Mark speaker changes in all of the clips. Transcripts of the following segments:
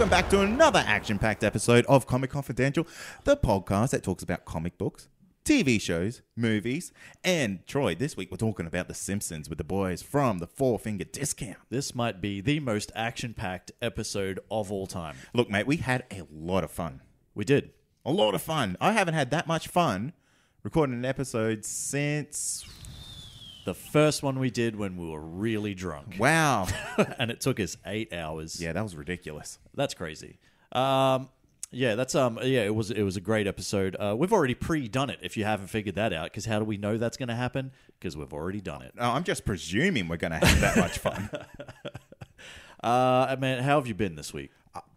Speaker 1: Welcome back to another action-packed episode of Comic Confidential, the podcast that talks about comic books, TV shows, movies, and Troy, this week we're talking about The Simpsons with the boys from the Four Finger Discount.
Speaker 2: This might be the most action-packed episode of all time.
Speaker 1: Look, mate, we had a lot of fun.
Speaker 2: We did.
Speaker 1: A lot of fun. I haven't had that much fun recording an episode since...
Speaker 2: The first one we did when we were really drunk.
Speaker 1: Wow.
Speaker 2: And it took us 8 hours.
Speaker 1: Yeah, that was ridiculous.
Speaker 2: That's crazy. It was a great episode. We've already pre-done it if you haven't figured that out, because how do we know that's going to happen? Because we've already done it.
Speaker 1: I'm just presuming we're going to have that much fun.
Speaker 2: Man, how have you been this week?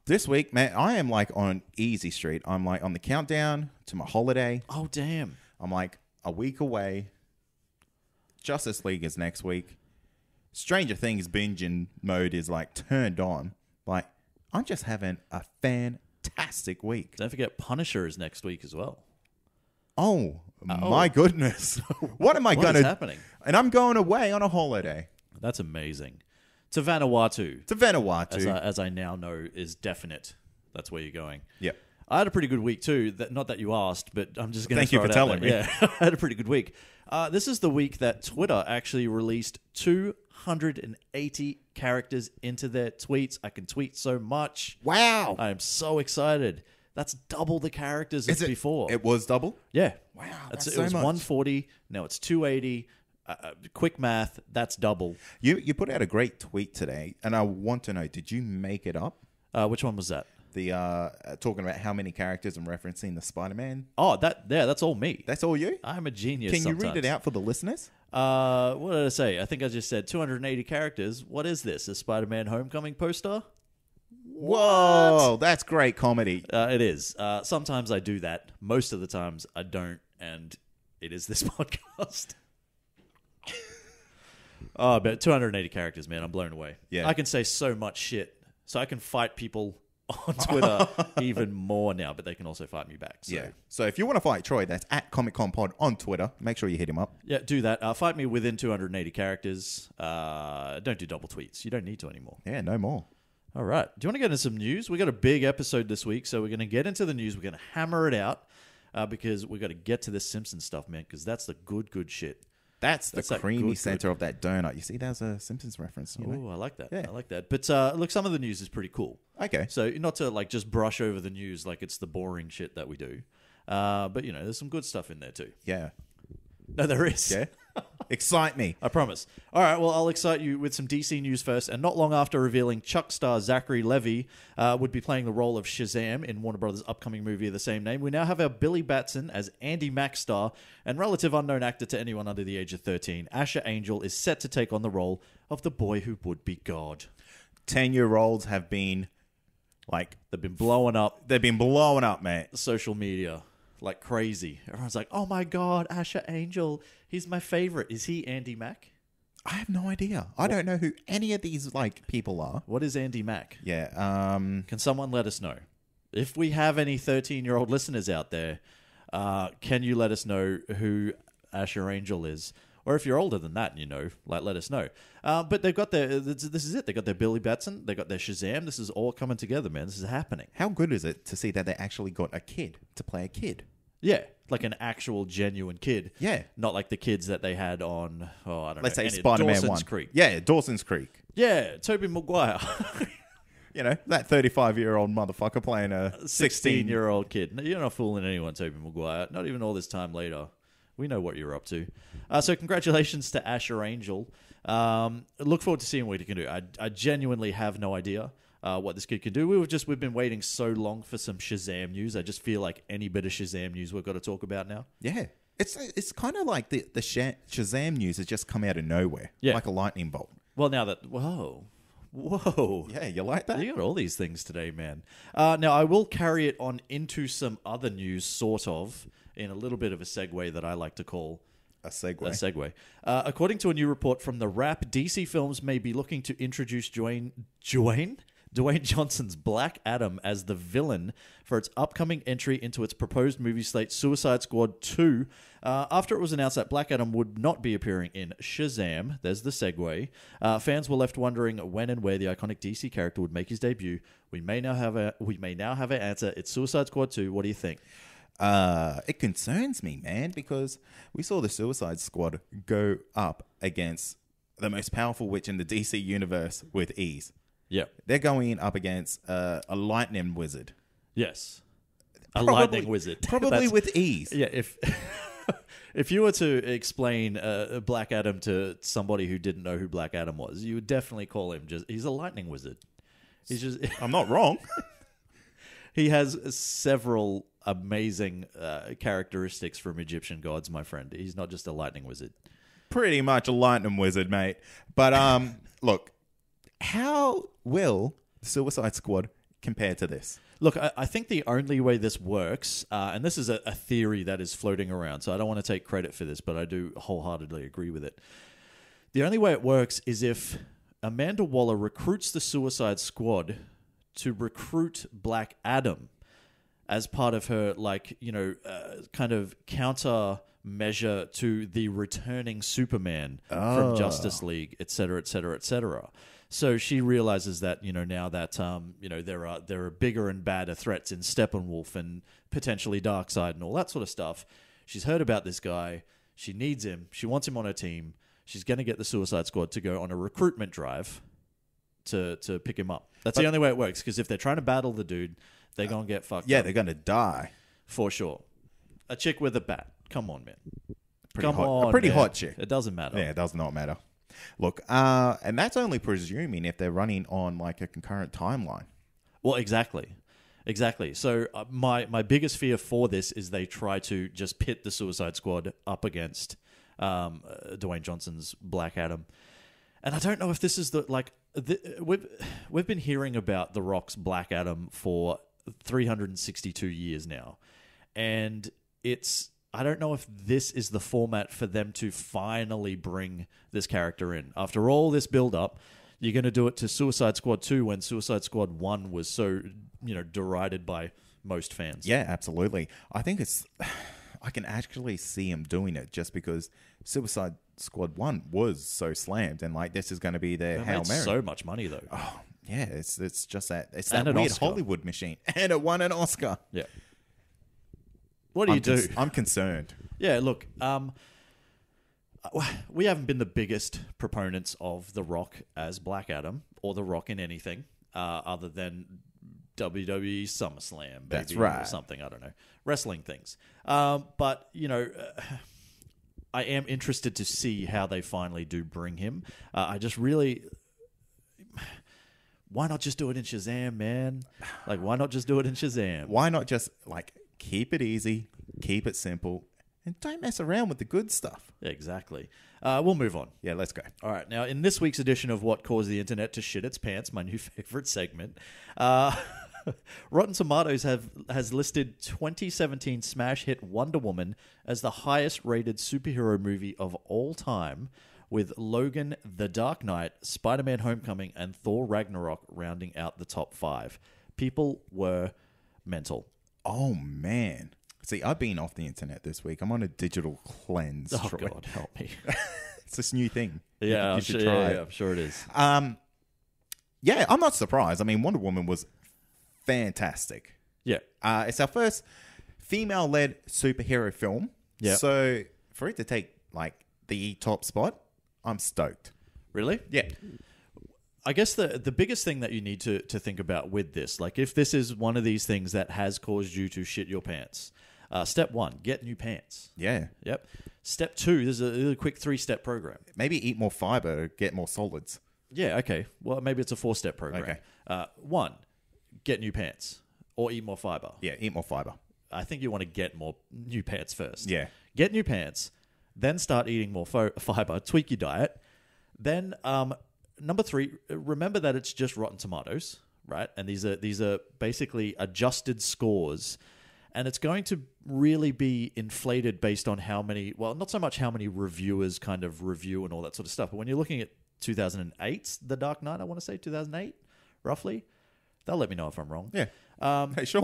Speaker 1: This week, man, I am like on easy street. I'm like on the countdown to my holiday.
Speaker 2: Oh, damn.
Speaker 1: I'm like a week away. Justice League is next week. Stranger Things binging mode is like turned on. Like, I'm just having a fantastic week.
Speaker 2: Don't forget Punisher is next week as well.
Speaker 1: Oh, my goodness. What am I going to...
Speaker 2: What is happening?
Speaker 1: And I'm going away on a holiday.
Speaker 2: That's amazing. To Vanuatu.
Speaker 1: To Vanuatu.
Speaker 2: As I now know is definite. That's where you're going.
Speaker 1: Yep.
Speaker 2: I had a pretty good week too. Not that you asked, but I'm just going to
Speaker 1: Thank you for telling me.
Speaker 2: Yeah, I had a pretty good week. This is the week that Twitter actually released 280 characters into their tweets. I can tweet so much.
Speaker 1: Wow.
Speaker 2: I am so excited. That's double the characters as before.
Speaker 1: It was double?
Speaker 2: Yeah.
Speaker 1: Wow,
Speaker 2: It
Speaker 1: so
Speaker 2: was
Speaker 1: much.
Speaker 2: 140. Now it's 280. Quick math, that's double.
Speaker 1: You put out a great tweet today, and I want to know, did you make it up?
Speaker 2: Which one was that?
Speaker 1: The talking about how many characters and referencing the Spider-Man.
Speaker 2: Oh, that's all me.
Speaker 1: That's all you?
Speaker 2: I'm a genius.
Speaker 1: Can you
Speaker 2: sometimes.
Speaker 1: read it out for the listeners?
Speaker 2: What did I say? I think I just said 280 characters. What is this? A Spider-Man Homecoming poster?
Speaker 1: Whoa, that's great comedy.
Speaker 2: It is. Sometimes I do that. Most of the times I don't, and it is this podcast. Oh, but 280 characters, man. I'm blown away.
Speaker 1: Yeah.
Speaker 2: I can say so much shit. So I can fight people on Twitter even more now, but they can also fight me back. So.
Speaker 1: Yeah. So if you want to fight Troy, that's at ComicConPod on Twitter. Make sure you hit him up.
Speaker 2: Yeah, do that. Fight me within 280 characters. Don't do double tweets. You don't need to anymore.
Speaker 1: Yeah, no more.
Speaker 2: All right. Do you want to get into some news? We got a big episode this week, so we're going to get into the news. We're going to hammer it out because we got to get to this Simpsons stuff, man, because that's the good shit.
Speaker 1: That's the creamy
Speaker 2: good,
Speaker 1: center of that donut. You see, that's a Simpsons reference. You know?
Speaker 2: Oh, I like that.
Speaker 1: Yeah.
Speaker 2: I like that. But look, some of the news is pretty cool.
Speaker 1: Okay.
Speaker 2: So not to like just brush over the news like it's the boring shit that we do. But, you know, there's some good stuff in there too.
Speaker 1: Yeah.
Speaker 2: No, there is.
Speaker 1: Yeah. Excite me.
Speaker 2: I promise. All right, well, I'll excite you with some DC news first. And not long after revealing Chuck star Zachary Levi would be playing the role of Shazam in Warner Brothers' upcoming movie of the same name, we now have our Billy Batson as Andy Mack star and relative unknown actor to anyone under the age of 13. Asher Angel is set to take on the role of the boy who would be God.
Speaker 1: 10-year-olds have been like...
Speaker 2: They've been blowing up
Speaker 1: They've been blowing up, mate.
Speaker 2: social media like crazy. Everyone's like, oh my God, Asher Angel. He's my favorite. Is he Andy Mack?
Speaker 1: I have no idea. I don't know who any of these like people are.
Speaker 2: What is Andy Mack?
Speaker 1: Yeah.
Speaker 2: Can someone let us know? If we have any 13-year-old listeners out there, can you let us know who Asher Angel is? Or if you're older than that, you know, like let us know. But they've got their, this is it. They got their Billy Batson. They got their Shazam. This is all coming together, man. This is happening.
Speaker 1: How good is it to see that they actually got a kid to play a kid?
Speaker 2: Yeah, like an actual genuine kid.
Speaker 1: Yeah.
Speaker 2: Not like the kids that they had on, I don't
Speaker 1: Let's
Speaker 2: know.
Speaker 1: say Spider-Man
Speaker 2: Dawson's
Speaker 1: 1.
Speaker 2: Creek.
Speaker 1: Yeah, Dawson's Creek.
Speaker 2: Yeah, Tobey Maguire.
Speaker 1: You know, that 35-year-old motherfucker playing a
Speaker 2: 16-year-old kid. No, you're not fooling anyone, Tobey Maguire. Not even all this time later. We know what you're up to. So congratulations to Asher Angel. Look forward to seeing what he can do. I genuinely have no idea what this kid can do. We've been waiting so long for some Shazam news. I just feel like any bit of Shazam news we've got to talk about now.
Speaker 1: Yeah. It's kind of like the Shazam news has just come out of nowhere.
Speaker 2: Yeah.
Speaker 1: Like a lightning bolt.
Speaker 2: Well, now that... Whoa.
Speaker 1: Yeah, you like that?
Speaker 2: You got all these things today, man. Now, I will carry it on into some other news, sort of, in a little bit of a segue that I like to call...
Speaker 1: A segue.
Speaker 2: According to a new report from The Wrap, DC Films may be looking to introduce Dwayne Dwayne Johnson's Black Adam as the villain for its upcoming entry into its proposed movie slate, Suicide Squad 2. After it was announced that Black Adam would not be appearing in Shazam, there's the segue, fans were left wondering when and where the iconic DC character would make his debut. We may now have an answer. It's Suicide Squad 2. What do you think?
Speaker 1: It concerns me, man, because we saw the Suicide Squad go up against the most powerful witch in the DC universe with ease.
Speaker 2: Yeah.
Speaker 1: They're going up against a lightning wizard.
Speaker 2: Yes. Lightning wizard.
Speaker 1: Probably with ease.
Speaker 2: Yeah, if you were to explain Black Adam to somebody who didn't know who Black Adam was, you would definitely call him he's a lightning wizard. He's just
Speaker 1: I'm not wrong.
Speaker 2: He has several amazing characteristics from Egyptian gods, my friend. He's not just a lightning wizard.
Speaker 1: Pretty much a lightning wizard, mate. But look, how will Suicide Squad compare to this?
Speaker 2: Look, I think the only way this works, and this is a theory that is floating around, so I don't want to take credit for this, but I do wholeheartedly agree with it. The only way it works is if Amanda Waller recruits the Suicide Squad to recruit Black Adam as part of her, kind of counter measure to the returning Superman from Justice League, etc., etc., etc. So she realizes that, now that, there are bigger and badder threats in Steppenwolf and potentially Darkseid and all that sort of stuff. She's heard about this guy. She needs him. She wants him on her team. She's going to get the Suicide Squad to go on a recruitment drive to pick him up. That's the only way it works, because if they're trying to battle the dude, they're going to get fucked up.
Speaker 1: Yeah, they're going to die.
Speaker 2: For sure. A chick with a bat. Come on, man.
Speaker 1: A pretty hot chick.
Speaker 2: It doesn't matter.
Speaker 1: Yeah, it does not matter. Look, and that's only presuming if they're running on like a concurrent timeline.
Speaker 2: Well, exactly. So my biggest fear for this is they try to just pit the Suicide Squad up against Dwayne Johnson's Black Adam. And I don't know if this is we've been hearing about The Rock's Black Adam for 362 years now. And I don't know if this is the format for them to finally bring this character in. After all this build-up, you're going to do it to Suicide Squad 2 when Suicide Squad 1 was so, derided by most fans.
Speaker 1: Yeah, absolutely. I think I can actually see him doing it just because Suicide Squad 1 was so slammed, and this is going to be their Hail Mary.
Speaker 2: So much money, though.
Speaker 1: Oh, yeah, it's just that. It's
Speaker 2: and
Speaker 1: that weird
Speaker 2: Oscar.
Speaker 1: Hollywood machine. And it won an Oscar.
Speaker 2: Yeah. What do you do?
Speaker 1: I'm concerned.
Speaker 2: Yeah, look, we haven't been the biggest proponents of The Rock as Black Adam or The Rock in anything other than WWE SummerSlam, maybe,
Speaker 1: That's right.
Speaker 2: or something, I don't know, wrestling things. But, I am interested to see how they finally do bring him. I just really... Why not just do it in Shazam, man? Why not just do it in Shazam?
Speaker 1: Why not just, keep it easy, keep it simple, and don't mess around with the good stuff.
Speaker 2: Exactly. We'll move on.
Speaker 1: Yeah, let's go.
Speaker 2: All right. Now, in this week's edition of What Caused the Internet to Shit Its Pants, my new favorite segment, Rotten Tomatoes has listed 2017 smash hit Wonder Woman as the highest rated superhero movie of all time, with Logan, The Dark Knight, Spider-Man Homecoming, and Thor Ragnarok rounding out the top 5. People were mental.
Speaker 1: Oh, man. See, I've been off the internet this week. I'm on a digital cleanse.
Speaker 2: Oh,
Speaker 1: Troy.
Speaker 2: God, help me.
Speaker 1: It's this new thing.
Speaker 2: Yeah,
Speaker 1: you should try it.
Speaker 2: I'm sure it is.
Speaker 1: Yeah, I'm not surprised. I mean, Wonder Woman was fantastic.
Speaker 2: Yeah.
Speaker 1: It's our first female-led superhero film.
Speaker 2: Yeah.
Speaker 1: So for it to take, the top spot, I'm stoked.
Speaker 2: Really?
Speaker 1: Yeah.
Speaker 2: I guess the biggest thing that you need to think about with this, if this is one of these things that has caused you to shit your pants, step 1, get new pants.
Speaker 1: Yeah.
Speaker 2: Yep. Step 2, there's a quick 3-step program.
Speaker 1: Maybe eat more fiber, get more solids.
Speaker 2: Yeah, okay. Well, maybe it's a 4-step program.
Speaker 1: Okay.
Speaker 2: 1, get new pants or eat more fiber.
Speaker 1: Yeah, eat more fiber.
Speaker 2: I think you want to get more new pants first.
Speaker 1: Yeah.
Speaker 2: Get new pants, then start eating more fiber, tweak your diet. Then number 3, remember that it's just Rotten Tomatoes, right? And these are basically adjusted scores, and it's going to really be inflated based on how many, well, not so much how many reviewers kind of review and all that sort of stuff, but when you're looking at 2008's The Dark Knight, I want to say 2008, roughly, They'll let me know if I'm wrong.
Speaker 1: Yeah. Hey, sure.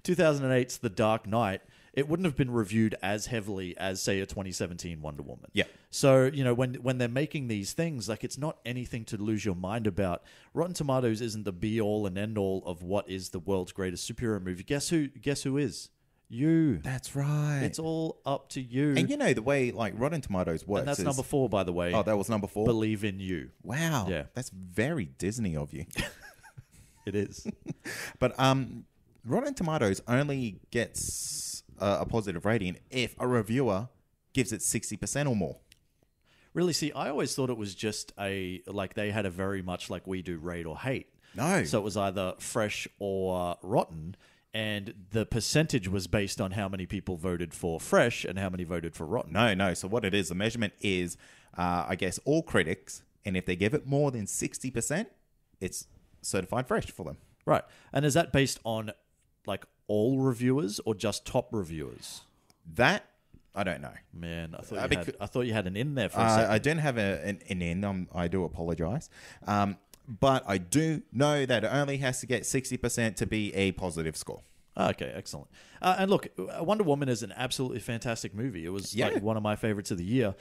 Speaker 2: 2008's The Dark Knight, it wouldn't have been reviewed as heavily as, say, a 2017 Wonder Woman.
Speaker 1: Yeah.
Speaker 2: So, when they're making these things, like, it's not anything to lose your mind about. Rotten Tomatoes isn't the be-all and end-all of what is the world's greatest superhero movie. Guess who is? You.
Speaker 1: That's right.
Speaker 2: It's all up to you.
Speaker 1: And the way like Rotten Tomatoes works.
Speaker 2: And that's
Speaker 1: is,
Speaker 2: number 4, by the way.
Speaker 1: Oh, that was number 4?
Speaker 2: Believe in you.
Speaker 1: Wow.
Speaker 2: Yeah.
Speaker 1: That's very Disney of you.
Speaker 2: It is.
Speaker 1: But Rotten Tomatoes only gets a positive rating if a reviewer gives it 60% or more.
Speaker 2: Really? See, I always thought it was just they had a very much like we do rate or hate.
Speaker 1: No.
Speaker 2: So it was either fresh or rotten, and the percentage was based on how many people voted for fresh and how many voted for rotten.
Speaker 1: No. So what it is, the measurement is, I guess, all critics, and if they give it more than 60%, it's certified fresh for them.
Speaker 2: Right. And is that based on like all reviewers or just top reviewers?
Speaker 1: That I don't know.
Speaker 2: Man, I thought you had an in there for a second.
Speaker 1: I don't have an in. I do apologize. But I do know that it only has to get 60% to be a positive score.
Speaker 2: Okay, excellent. And look, Wonder Woman is an absolutely fantastic movie. It was like one of my favorites of the year.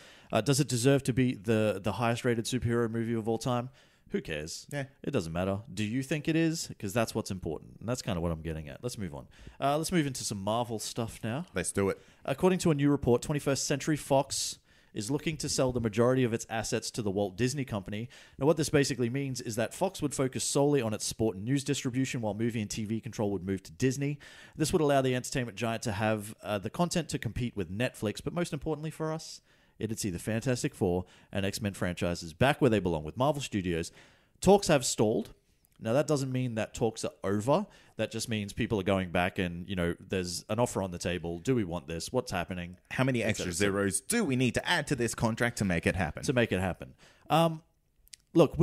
Speaker 2: Does it deserve to be the highest rated superhero movie of all time? Who cares?
Speaker 1: Yeah.
Speaker 2: It doesn't matter. Do you think it is? Because that's what's important. And that's kind of what I'm getting at. Let's move on. Let's move into some Marvel stuff now.
Speaker 1: Let's do it.
Speaker 2: According to a new report, 21st Century Fox is looking to sell the majority of its assets to the Walt Disney Company. Now, what this basically means is that Fox would focus solely on its sport and news distribution, while movie and TV control would move to Disney. This would allow the entertainment giant to have the content to compete with Netflix, but most importantly for us, it'd see the Fantastic Four and X-Men franchises back where they belong with Marvel Studios. Talks have stalled. Now, that doesn't mean that talks are over. That just means people are going back and, there's an offer on the table. Do we want this? What's happening?
Speaker 1: How many extra zeros do we need to add to this contract to make it happen?
Speaker 2: Look,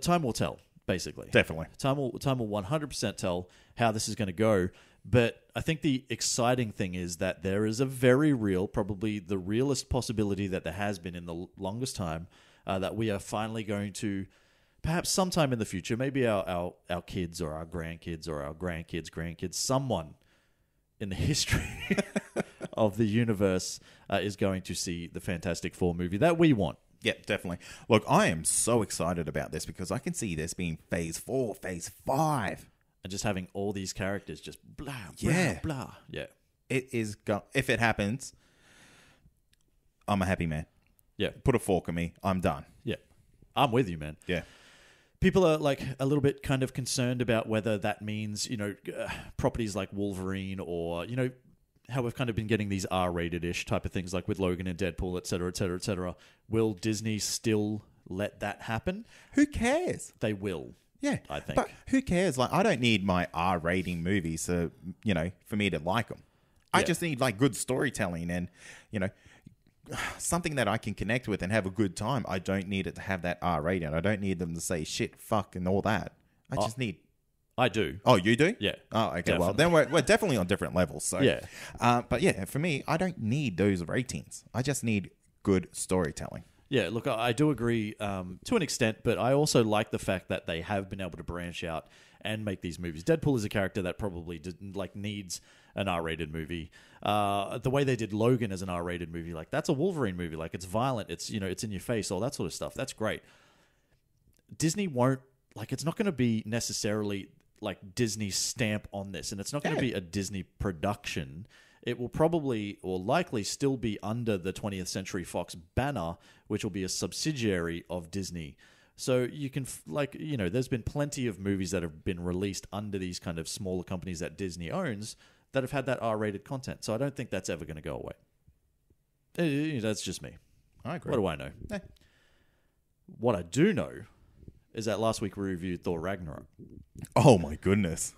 Speaker 2: time will tell, basically.
Speaker 1: Definitely.
Speaker 2: Time will 100% tell how this is going to go. But I think the exciting thing is that there is a very real, probably the realest possibility that there has been in the longest time, that we are finally going to, perhaps sometime in the future, maybe our kids or our grandkids or our grandkids, someone in the history of the universe is going to see the Fantastic Four movie that we want.
Speaker 1: Yeah, definitely. Look, I am so excited about this because I can see this being phase 4, phase 5.
Speaker 2: And just having all these characters just blah,
Speaker 1: yeah.
Speaker 2: blah, blah. Yeah.
Speaker 1: It is, if it happens, I'm a happy man.
Speaker 2: Yeah.
Speaker 1: Put a fork in me. I'm done.
Speaker 2: Yeah. I'm with you, man.
Speaker 1: Yeah.
Speaker 2: People are like a little bit kind of concerned about whether that means, properties like Wolverine or, how we've kind of been getting these R-rated-ish type of things like with Logan and Deadpool, et cetera, et cetera, et cetera. Will Disney still let that happen?
Speaker 1: Who cares?
Speaker 2: They will.
Speaker 1: Yeah.
Speaker 2: I think.
Speaker 1: But who cares? Like, I don't need my R-rating movies to, for me to like them. I just need like good storytelling and, something that I can connect with and have a good time. I don't need it to have that R rating. I don't need them to say shit, fuck, and all that. I just need...
Speaker 2: I do.
Speaker 1: Oh, you do?
Speaker 2: Yeah.
Speaker 1: Oh, okay.
Speaker 2: Definitely.
Speaker 1: Well, then we're definitely on different levels. So
Speaker 2: yeah.
Speaker 1: But yeah, for me, I don't need those ratings. I just need good storytelling.
Speaker 2: Yeah, look, I do agree to an extent, but I also like the fact that they have been able to branch out and make these movies. Deadpool is a character that probably needs an R-rated movie. The way they did Logan as an R-rated movie, like that's a Wolverine movie. Like it's violent, it's it's in your face, all that sort of stuff. That's great. Disney won't it's not going to be necessarily like Disney's stamp on this, and it's not going to be a Disney production. It will probably or likely still be under the 20th Century Fox banner, which will be a subsidiary of Disney. So you can, there's been plenty of movies that have been released under these kind of smaller companies that Disney owns that have had that R-rated content. So I don't think that's ever going to go away. That's just me.
Speaker 1: I agree.
Speaker 2: What do I know? What I do know is that last week we reviewed Thor Ragnarok.
Speaker 1: Oh my goodness.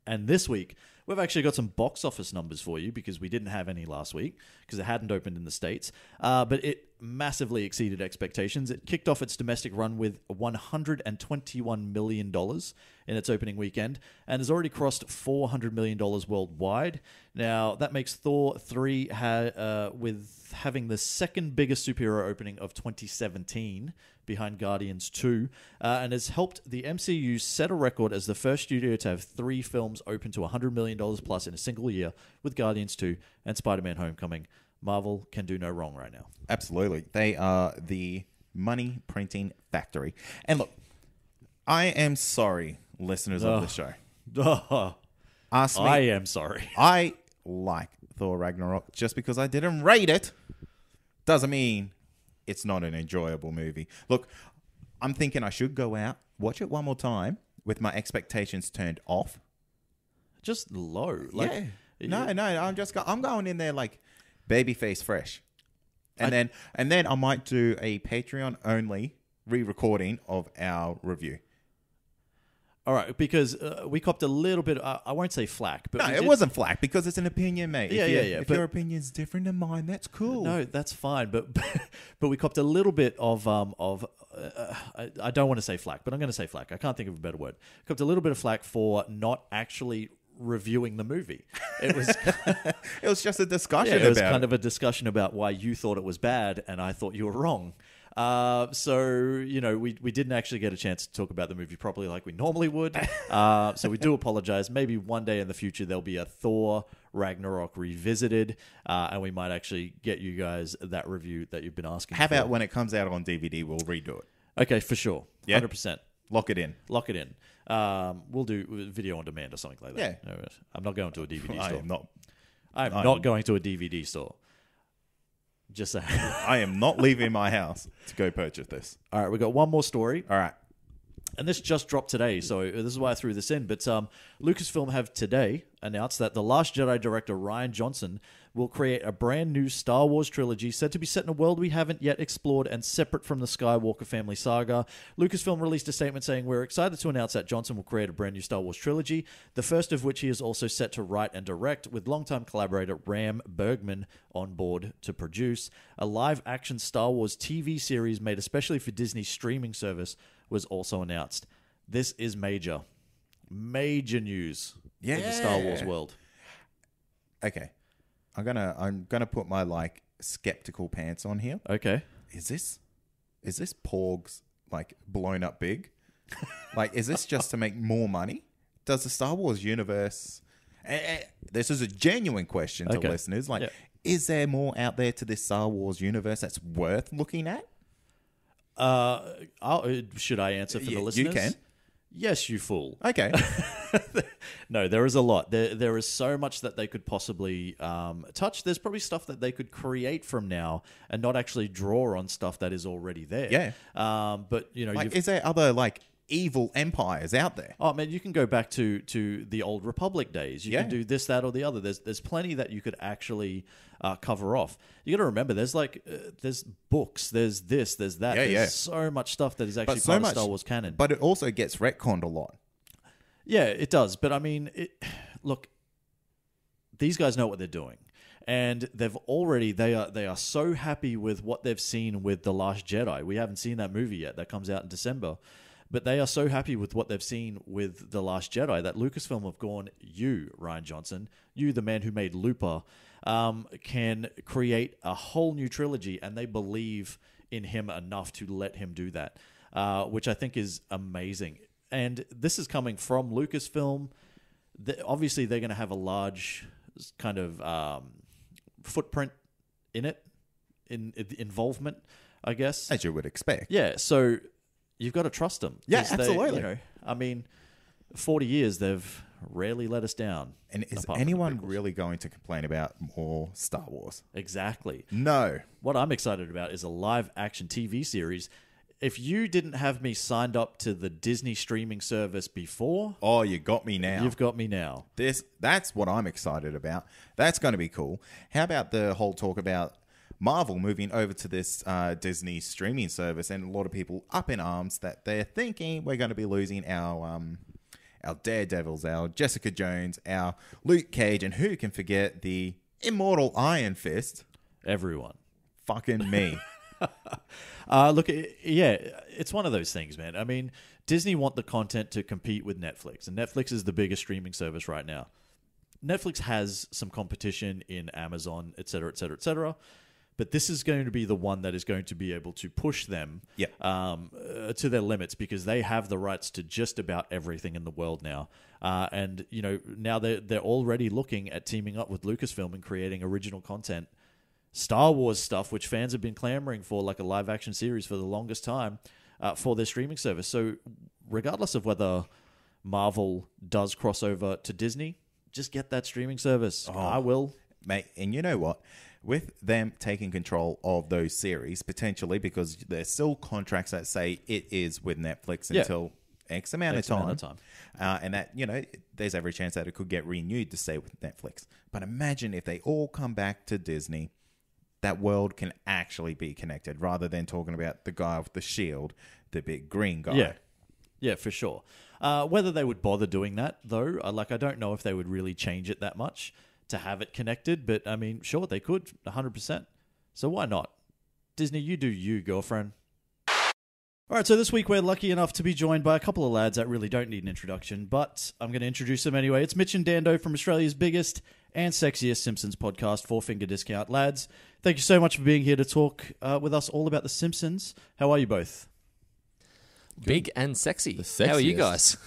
Speaker 2: And this week, we've actually got some box office numbers for you because we didn't have any last week because it hadn't opened in the States. But it massively exceeded expectations. It kicked off its domestic run with $121 million in its opening weekend and has already crossed $400 million worldwide. Now, that makes Thor 3 with having the second biggest superhero opening of 2017 behind Guardians 2 and has helped the MCU set a record as the first studio to have 3 films open to $100 million plus in a single year with Guardians 2 and Spider-Man Homecoming. Marvel can do no wrong right now.
Speaker 1: Absolutely. They are the money printing factory. And look, I am sorry, listeners of the show. Ask me.
Speaker 2: I am sorry.
Speaker 1: I like Thor Ragnarok. Just because I didn't rate it doesn't mean it's not an enjoyable movie. Look, I'm thinking I should go out, watch it one more time with my expectations turned off.
Speaker 2: Just low.
Speaker 1: No, I'm going in there like babyface fresh. And then I might do a Patreon only re-recording of our review.
Speaker 2: All right, because we copped a little bit. I won't say flack, but
Speaker 1: it wasn't flack because it's an opinion, mate.
Speaker 2: Yeah,
Speaker 1: if your opinion's different than mine, that's cool.
Speaker 2: No, that's fine. But we copped a little bit of I don't want to say flack, but I'm going to say flack. I can't think of a better word. Copped a little bit of flack for not actually reviewing the movie. It was
Speaker 1: it was just a discussion.
Speaker 2: It was kind of a discussion about why you thought it was bad and I thought you were wrong. So, we didn't actually get a chance to talk about the movie properly like we normally would. So we do apologize. Maybe one day in the future there'll be a Thor Ragnarok revisited, and we might actually get you guys that review that you've been asking for.
Speaker 1: How about when it comes out on DVD, we'll redo it?
Speaker 2: Okay, for sure.
Speaker 1: Yeah?
Speaker 2: 100%.
Speaker 1: Lock it in.
Speaker 2: We'll do video on demand or something like that.
Speaker 1: Yeah.
Speaker 2: No, I'm not going to a DVD store.
Speaker 1: I'm
Speaker 2: not going to a DVD store. Just saying.
Speaker 1: I am not leaving my house to go purchase this.
Speaker 2: All right, we got one more story.
Speaker 1: All right.
Speaker 2: And this just dropped today, so this is why I threw this in. But Lucasfilm have today announced that The Last Jedi director Rian Johnson will create a brand new Star Wars trilogy said to be set in a world we haven't yet explored and separate from the Skywalker family saga. Lucasfilm released a statement saying, "We're excited to announce that Johnson will create a brand new Star Wars trilogy, the first of which he is also set to write and direct, with longtime collaborator Ram Bergman on board to produce. A live-action Star Wars TV series made especially for Disney's streaming service was also announced." This is major news in the Star Wars world.
Speaker 1: Okay. I'm gonna put my skeptical pants on here.
Speaker 2: Okay.
Speaker 1: Is this Porg's blown up big? Is this just to make more money? Does the Star Wars universe? This is a genuine question to listeners. Is there more out there to this Star Wars universe that's worth looking at?
Speaker 2: Should I answer for the listeners?
Speaker 1: You can.
Speaker 2: Yes, you fool.
Speaker 1: Okay.
Speaker 2: No, there is a lot. There is so much that they could possibly touch. There's probably stuff that they could create from now and not actually draw on stuff that is already there.
Speaker 1: Yeah.
Speaker 2: But
Speaker 1: is there other evil empires out there?
Speaker 2: Oh man, you can go back to the old Republic days. You can do this, that, or the other. There's plenty that you could actually cover off. You got to remember, there's books, there's this, there's that. There's so much stuff that is actually part of Star Wars canon.
Speaker 1: But it also gets retconned a lot.
Speaker 2: Yeah, it does. But I mean, look, these guys know what they're doing. And they are so happy with what they've seen with The Last Jedi. We haven't seen that movie yet. That comes out in December. But they are so happy with what they've seen with The Last Jedi that Lucasfilm have gone, you, Rian Johnson, you, the man who made Looper, can create a whole new trilogy, and they believe in him enough to let him do that, which I think is amazing. And this is coming from Lucasfilm. Obviously, they're going to have a large kind of footprint in it, in involvement, I guess.
Speaker 1: As you would expect.
Speaker 2: Yeah, so you've got to trust them.
Speaker 1: Yeah, absolutely.
Speaker 2: 40 years, they've rarely let us down.
Speaker 1: And is anyone really going to complain about more Star Wars?
Speaker 2: Exactly.
Speaker 1: No.
Speaker 2: What I'm excited about is a live-action TV series. If you didn't have me signed up to the Disney streaming service before...
Speaker 1: Oh, you got me now.
Speaker 2: You've got me now.
Speaker 1: That's what I'm excited about. That's going to be cool. How about the whole talk about Marvel moving over to this Disney streaming service, and a lot of people up in arms that they're thinking we're going to be losing our Daredevils, our Jessica Jones, our Luke Cage, and who can forget the immortal Iron Fist?
Speaker 2: Everyone.
Speaker 1: Fucking me.
Speaker 2: Look, yeah, it's one of those things, man. I mean, Disney want the content to compete with Netflix, and Netflix is the biggest streaming service right now. Netflix has some competition in Amazon, et cetera, et cetera, et cetera. But this is going to be the one that is going to be able to push them to their limits because they have the rights to just about everything in the world now. And, you know, now they're already looking at teaming up with Lucasfilm and creating original content. Star Wars stuff, which fans have been clamoring for, like a live-action series for the longest time, for their streaming service. So regardless of whether Marvel does cross over to Disney, just get that streaming service.
Speaker 1: Oh,
Speaker 2: I will.
Speaker 1: Mate, and you know what? With them taking control of those series, potentially, because there's still contracts that say it is with Netflix until X amount of time. And that, you know, there's every chance that it could get renewed to stay with Netflix. But imagine if they all come back to Disney, that world can actually be connected rather than talking about the guy with the shield, the big green guy.
Speaker 2: Yeah, for sure. Whether they would bother doing that, though, I don't know if they would really change it that much to have it connected, but I mean, sure, they could, 100%. So why not? Disney, you do you, girlfriend. All right, so this week we're lucky enough to be joined by a couple of lads that really don't need an introduction, but I'm going to introduce them anyway. It's Mitch and Dando from Australia's biggest and sexiest Simpsons podcast, Four Finger Discount. Lads, thank you so much for being here to talk with us all about The Simpsons. How are you both?
Speaker 3: Big and sexy.
Speaker 4: The sexiest.
Speaker 3: How are you guys?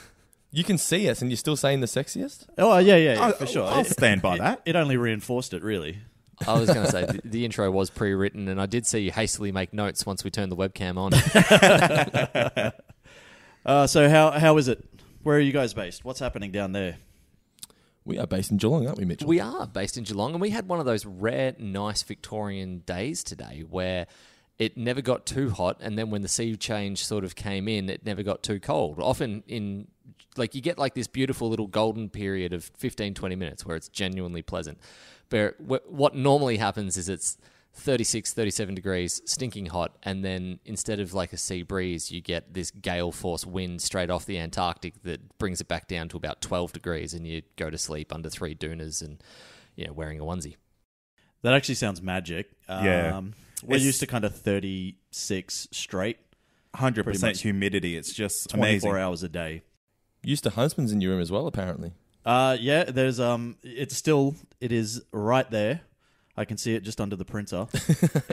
Speaker 4: You can see us and you're still saying the sexiest?
Speaker 2: Oh, yeah, for sure.
Speaker 1: I'll stand by that.
Speaker 2: It only reinforced it, really.
Speaker 3: I was going to say, the intro was pre-written, and I did see you hastily make notes once we turned the webcam
Speaker 2: on. So how is it? Where are you guys based? What's happening down there?
Speaker 4: We are based in Geelong, aren't we, Mitchell?
Speaker 3: We are based in Geelong, and we had one of those rare, nice Victorian days today where it never got too hot, and then when the sea change sort of came in, it never got too cold. Often in, like, you get like this beautiful little golden period of 15, 20 minutes where it's genuinely pleasant. But what normally happens is it's 36, 37 degrees, stinking hot, and then instead of like a sea breeze, you get this gale force wind straight off the Antarctic that brings it back down to about 12 degrees, and you go to sleep under 3 doonas and, you know, wearing a onesie.
Speaker 2: That actually sounds magic.
Speaker 1: Yeah.
Speaker 2: We're used to kind of 36 straight.
Speaker 1: 100% humidity. It's just
Speaker 2: 24
Speaker 1: amazing.
Speaker 2: hours a day.
Speaker 4: Used to Huntsman's in your room as well, apparently.
Speaker 2: Yeah, there's it is right there. I can see it just under the printer.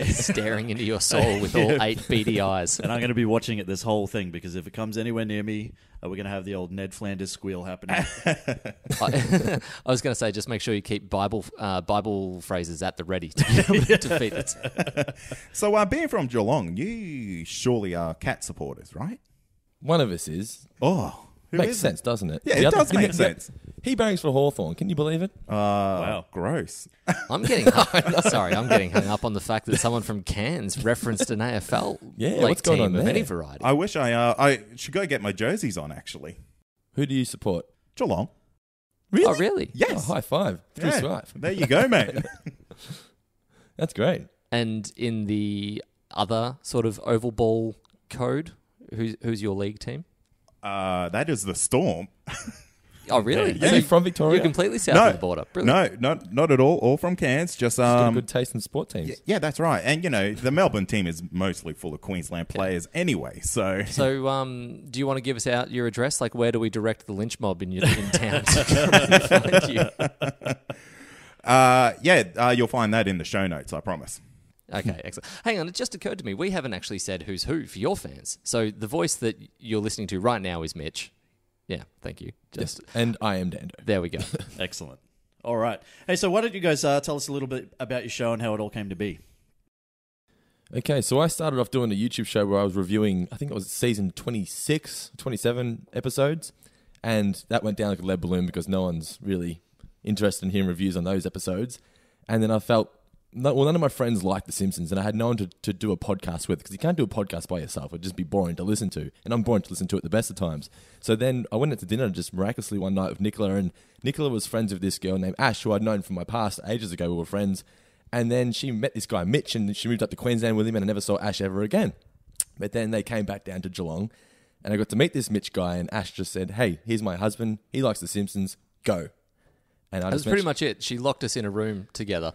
Speaker 3: Staring into your soul with all 8 beady eyes.
Speaker 2: And I'm going to be watching it this whole thing because if it comes anywhere near me, we're going to have the old Ned Flanders squeal happening.
Speaker 3: I was going to say, just make sure you keep Bible phrases at the ready to be able to defeat it.
Speaker 1: So, being from Geelong, you surely are Cat supporters, right?
Speaker 4: One of us is.
Speaker 1: Oh, who
Speaker 4: Makes
Speaker 1: is
Speaker 4: sense, doesn't it?
Speaker 1: Yeah, it does make sense.
Speaker 4: He bangs for Hawthorn. Can you believe it?
Speaker 2: Wow.
Speaker 1: Gross.
Speaker 3: I'm getting hung up on the fact that someone from Cairns referenced an AFL
Speaker 4: what's going
Speaker 3: team
Speaker 4: on
Speaker 3: of
Speaker 4: there?
Speaker 3: any variety.
Speaker 1: I wish I should go get my jerseys on, actually.
Speaker 4: Who do you support?
Speaker 1: Geelong.
Speaker 4: Really?
Speaker 3: Oh, really?
Speaker 1: Yes.
Speaker 4: Oh, high five. True
Speaker 1: Yeah.
Speaker 4: strife.
Speaker 1: There you go, mate.
Speaker 4: That's great.
Speaker 3: And in the other sort of oval ball code, who's your league team?
Speaker 1: That is the Storm.
Speaker 3: Oh, really?
Speaker 4: Are you from Victoria?
Speaker 3: You're completely south of the border. Brilliant.
Speaker 1: No, not at all. All from Cairns. Just
Speaker 4: Got a good taste in sport teams.
Speaker 1: yeah, that's right. And you know, the Melbourne team is mostly full of Queensland players anyway. So,
Speaker 3: do you want to give us out your address? Like, where do we direct the lynch mob in town to find you?
Speaker 1: you'll find that in the show notes. I promise.
Speaker 3: Okay, excellent. Hang on, it just occurred to me, we haven't actually said who's who for your fans. So the voice that you're listening to right now is Mitch. Yeah, thank you.
Speaker 4: Yes, and I am Dando.
Speaker 3: There we go.
Speaker 2: Excellent. All right. Hey, so why don't you guys tell us a little bit about your show and how it all came to be?
Speaker 4: Okay, so I started off doing a YouTube show where I was reviewing, I think it was season 26, 27 episodes, and that went down like a lead balloon because no one's really interested in hearing reviews on those episodes. And then I felt, none of my friends liked The Simpsons, and I had no one to do a podcast with because you can't do a podcast by yourself. It'd just be boring to listen to, and I'm boring to listen to at the best of times. So then I went out to dinner just miraculously one night with Nicola, and Nicola was friends with this girl named Ash, who I'd known from my past ages ago. We were friends. And then she met this guy, Mitch, and she moved up to Queensland with him, and I never saw Ash ever again. But then they came back down to Geelong, and I got to meet this Mitch guy, and Ash just said, "Hey, here's my husband. He likes The Simpsons. Go." And I
Speaker 3: That's pretty much it. She locked us in a room together.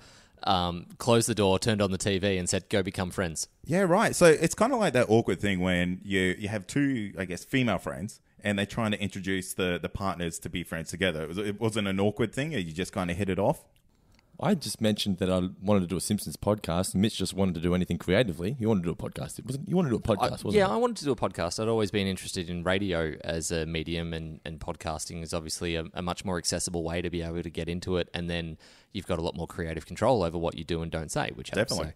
Speaker 3: closed the door, turned on the TV, and said, "Go become friends."
Speaker 1: Yeah, right. So it's kind of like that awkward thing when you have two, I guess, female friends, and they're trying to introduce the partners to be friends together. It wasn't an awkward thing, or you just kind of hit it off?
Speaker 4: I just mentioned that I wanted to do a Simpsons podcast, and Mitch just wanted to do anything creatively. You wanted to do a podcast. You wanted to do a podcast, wasn't it?
Speaker 3: I wanted to do a podcast. I'd always been interested in radio as a medium, and podcasting is obviously a much more accessible way to be able to get into it, and then you've got a lot more creative control over what you do and don't say, which helps.
Speaker 1: Definitely.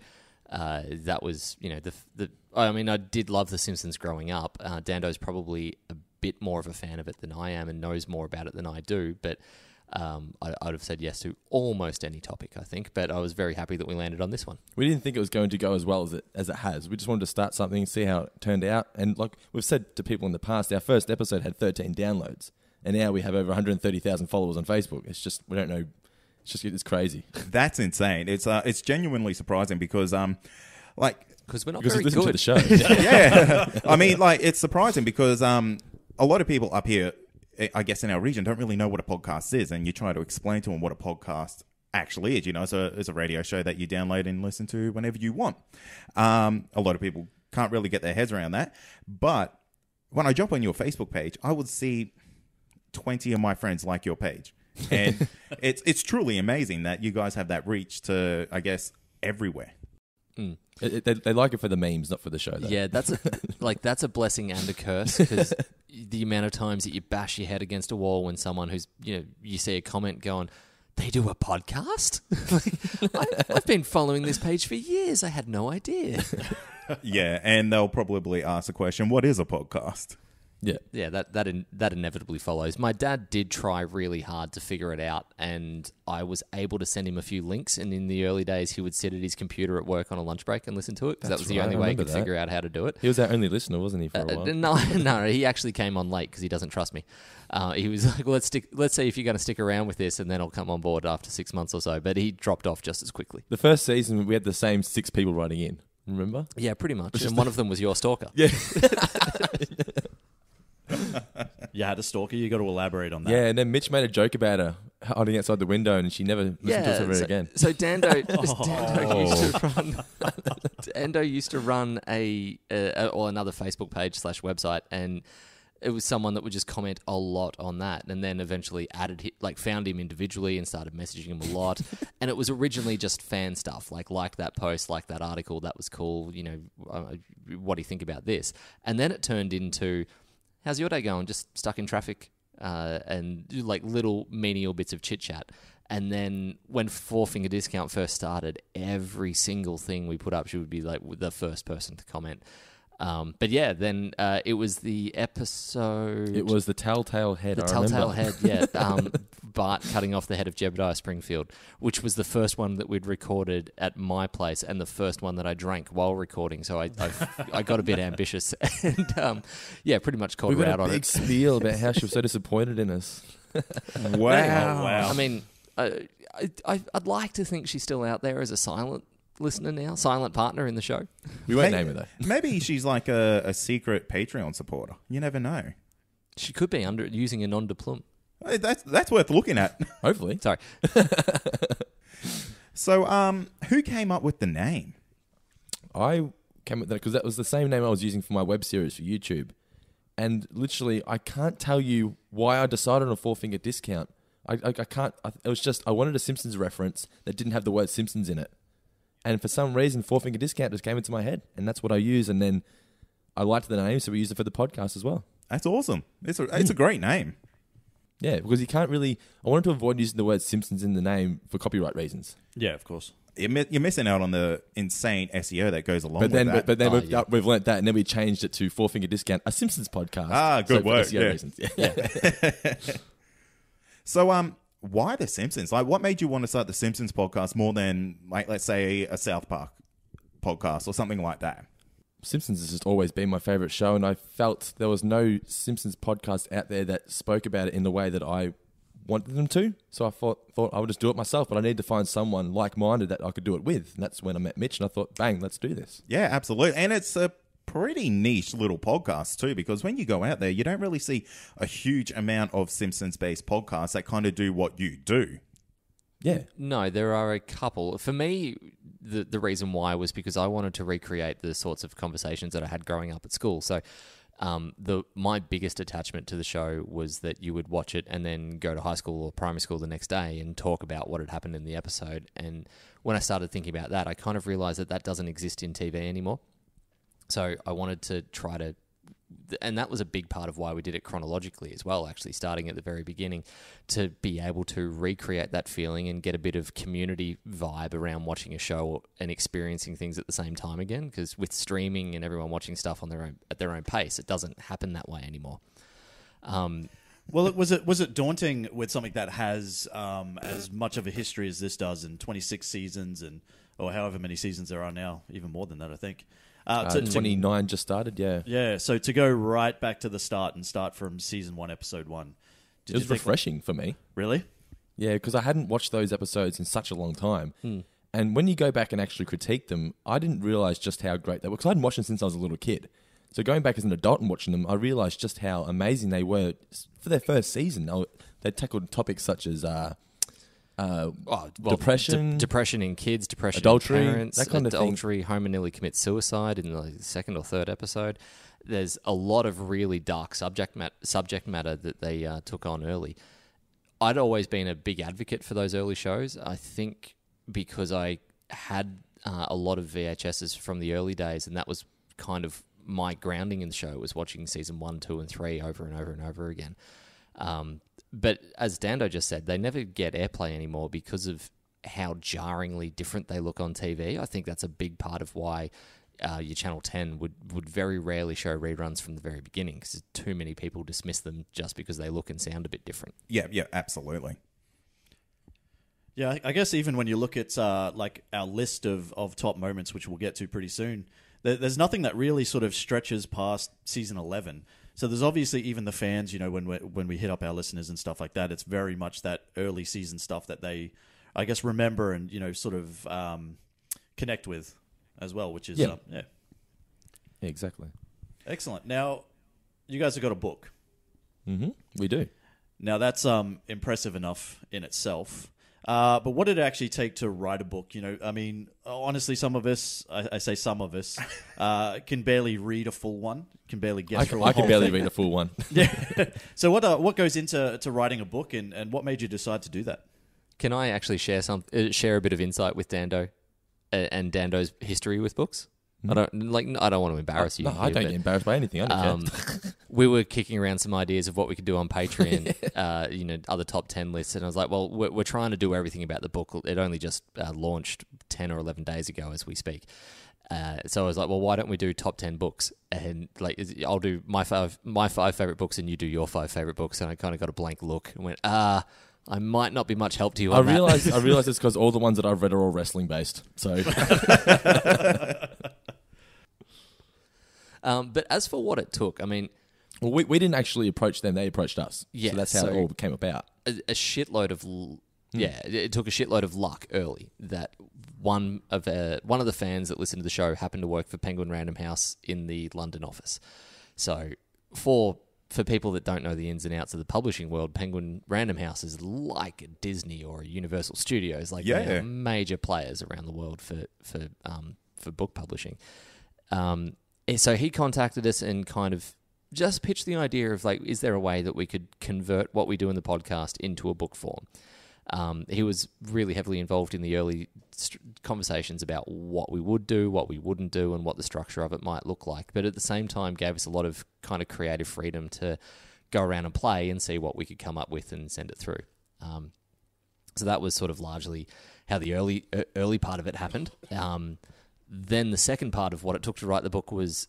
Speaker 3: So, that was, I mean, I did love The Simpsons growing up. Dando's probably a bit more of a fan of it than I am and knows more about it than I do, but I'd have said yes to almost any topic, I think, but I was very happy that we landed on this one.
Speaker 4: We didn't think it was going to go as well as it has. We just wanted to start something, see how it turned out. And like we've said to people in the past, our first episode had 13 downloads, and now we have over 130,000 followers on Facebook. It's just, we don't know. It's crazy.
Speaker 1: That's insane. It's genuinely surprising because
Speaker 3: because we're not
Speaker 4: Because
Speaker 3: very
Speaker 4: we listen
Speaker 3: good.
Speaker 4: to the show.
Speaker 1: yeah. I mean, it's surprising because a lot of people up here, I guess in our region, don't really know what a podcast is, and you try to explain to them what a podcast actually is. It's a radio show that you download and listen to whenever you want. A lot of people can't really get their heads around that. But when I jump on your Facebook page, I would see 20 of my friends like your page. And it's truly amazing that you guys have that reach to, I guess, everywhere.
Speaker 3: Mm.
Speaker 4: They like it for the memes, not for the show, though.
Speaker 3: Yeah, that's a blessing and a curse, because the amount of times that you bash your head against a wall when someone who's, you see a comment going, "They do a podcast?" I've been following this page for years. I had no idea.
Speaker 1: Yeah, and they'll probably ask the question, what is a podcast?
Speaker 3: Yeah, that inevitably follows. My dad did try really hard to figure it out, and I was able to send him a few links. And in the early days, he would sit at his computer at work on a lunch break and listen to it, because that was the only way he could figure out how to do it.
Speaker 4: He was our only listener, wasn't he, for a while?
Speaker 3: No, he actually came on late because he doesn't trust me. He was like, "Let's see if you're going to stick around with this, and then I'll come on board after 6 months or so." But he dropped off just as quickly.
Speaker 4: The first season, we had the same 6 people writing in. Remember?
Speaker 3: Yeah, pretty much. And one of them was your stalker.
Speaker 4: Yeah.
Speaker 2: You had a stalker. You got to elaborate on that.
Speaker 4: Yeah, and then Mitch made a joke about her hiding outside the window, and she never listened to us ever again.
Speaker 3: So Dando used to run another Facebook page / website, and it was someone that would just comment a lot on that, and then eventually found him individually and started messaging him a lot. And it was originally just fan stuff, like that post, like that article, that was cool. What do you think about this? And then it turned into, "How's your day going? Just stuck in traffic," and like little menial bits of chit chat. And then when Four Finger Discount first started, every single thing we put up, she would be like the first person to comment. But yeah, then it was the episode.
Speaker 4: It was the Telltale Head.
Speaker 3: The Telltale Head, yeah. Bart cutting off the head of Jebediah Springfield, which was the first one that we'd recorded at my place, and the first one that I drank while recording. So I got a bit ambitious, and pretty much called her out on it.
Speaker 4: We got a big spiel about how she was so disappointed in us.
Speaker 1: Wow.
Speaker 3: I mean, I'd like to think she's still out there as a silent listener now, silent partner in the show.
Speaker 4: We won't name her, though.
Speaker 1: Maybe she's like a secret Patreon supporter. You never know.
Speaker 3: She could be using a nom de plume.
Speaker 1: Hey, that's worth looking at.
Speaker 4: Hopefully.
Speaker 3: Sorry.
Speaker 1: So, who came up with the name?
Speaker 4: I came up with that because that was the same name I was using for my web series for YouTube. And literally, I can't tell you why I decided on a Four Finger Discount. I can't. It was just, I wanted a Simpsons reference that didn't have the word Simpsons in it. And for some reason, Four Finger Discount just came into my head. And that's what I use. And then I liked the name, so we used it for the podcast as well.
Speaker 1: That's awesome. It's a great name.
Speaker 4: Yeah, because you can't really... I wanted to avoid using the word Simpsons in the name for copyright reasons.
Speaker 2: Yeah, of course.
Speaker 1: You're missing out on the insane SEO that goes along with that.
Speaker 4: But then we've learnt that, and then we changed it to Four Finger Discount, a Simpsons podcast.
Speaker 1: Good work.
Speaker 4: SEO reasons. Yeah.
Speaker 1: So, why The Simpsons? Like, what made you want to start The Simpsons podcast more than, like, let's say, a South Park podcast or something like that?
Speaker 4: Simpsons has just always been my favourite show, and I felt there was no Simpsons podcast out there that spoke about it in the way that I wanted them to. So I thought I would just do it myself, but I need to find someone like-minded that I could do it with. And that's when I met Mitch, and I thought, bang, let's do this.
Speaker 1: Yeah, absolutely. And it's a pretty niche little podcast too, because when you go out there, you don't really see a huge amount of Simpsons-based podcasts that kind of do what you do.
Speaker 4: Yeah.
Speaker 3: No, there are a couple. For me, the reason why was because I wanted to recreate the sorts of conversations that I had growing up at school. So my biggest attachment to the show was that you would watch it and then go to high school or primary school the next day and talk about what had happened in the episode. And when I started thinking about that, I kind of realized that doesn't exist in TV anymore. So I wanted to try to, and that was a big part of why we did it chronologically as well, actually starting at the very beginning, to be able to recreate that feeling and get a bit of community vibe around watching a show and experiencing things at the same time again. Because with streaming and everyone watching stuff on at their own pace, it doesn't happen that way anymore.
Speaker 2: Well, was it daunting with something that has as much of a history as this does, in 26 seasons or however many seasons there are now, even more than that, I think.
Speaker 4: 29 just started, yeah.
Speaker 2: Yeah, so to go right back to the start and start from season 1, episode 1.
Speaker 4: It was refreshing for me.
Speaker 2: Really?
Speaker 4: Yeah, because I hadn't watched those episodes in such a long time. And when you go back and actually critique them, I didn't realize just how great they were. Because I hadn't watched them since I was a little kid. So going back as an adult and watching them, I realized just how amazing they were for their first season. They tackled topics such as depression,
Speaker 3: depression in kids, depression
Speaker 4: adultery,
Speaker 3: in parents,
Speaker 4: that kind of thing.
Speaker 3: adultery, home and nearly commit suicide in the second or third episode. There's a lot of really dark subject matter that they took on early. I'd always been a big advocate for those early shows. I think because I had a lot of VHSs from the early days, and that was kind of my grounding in the show, was watching season 1, 2, and 3 over and over and over again. But as Dando just said, they never get airplay anymore because of how jarringly different they look on TV. I think that's a big part of why your Channel 10 would very rarely show reruns from the very beginning, because too many people dismiss them just because they look and sound a bit different.
Speaker 1: Yeah, absolutely.
Speaker 2: Yeah, I guess even when you look at like our list of top moments, which we'll get to pretty soon, there's nothing that really sort of stretches past season 11. So there's obviously even the fans, when we hit up our listeners and stuff like that, it's very much that early season stuff that they, I guess, remember and, sort of connect with as well, which is,
Speaker 4: Yeah, exactly.
Speaker 2: Excellent. Now, you guys have got a book.
Speaker 4: Mm-hmm. We do.
Speaker 2: Now, that's impressive enough in itself. But what did it actually take to write a book? I mean, honestly, some of us, I say some of us, can barely read a full one, can barely get through a
Speaker 4: I can
Speaker 2: whole
Speaker 4: barely
Speaker 2: thing.
Speaker 4: read a full one.
Speaker 2: Yeah. So what goes into writing a book, and what made you decide to do that?
Speaker 3: Can I actually share a bit of insight with Dando and Dando's history with books? I don't want to embarrass you.
Speaker 4: No, I don't get embarrassed by anything. I don't care.
Speaker 3: We were kicking around some ideas of what we could do on Patreon, other top 10 lists, and I was like, well, we're trying to do everything about the book. It only just launched 10 or 11 days ago as we speak. So I was like, well, why don't we do top 10 books? And I'll do my five favorite books, and you do your 5 favorite books. And I kind of got a blank look and went, I might not be much help to you on that.
Speaker 4: I realized it's because all the ones that I've read are all wrestling based. So,
Speaker 3: but as for what it took, I mean,
Speaker 4: well, we didn't actually approach them; they approached us.
Speaker 3: Yeah,
Speaker 4: so that's how it all came about.
Speaker 3: A shitload of it took a shitload of luck early that one of the fans that listened to the show happened to work for Penguin Random House in the London office. So for people that don't know the ins and outs of the publishing world, Penguin Random House is like a Disney or a Universal Studios, they are major players around the world for book publishing. So he contacted us and kind of just pitched the idea of is there a way that we could convert what we do in the podcast into a book form? He was really heavily involved in the early conversations about what we would do, what we wouldn't do, and what the structure of it might look like. But at the same time, gave us a lot of kind of creative freedom to go around and play and see what we could come up with and send it through. So that was sort of largely how the early part of it happened. Then the second part of what it took to write the book was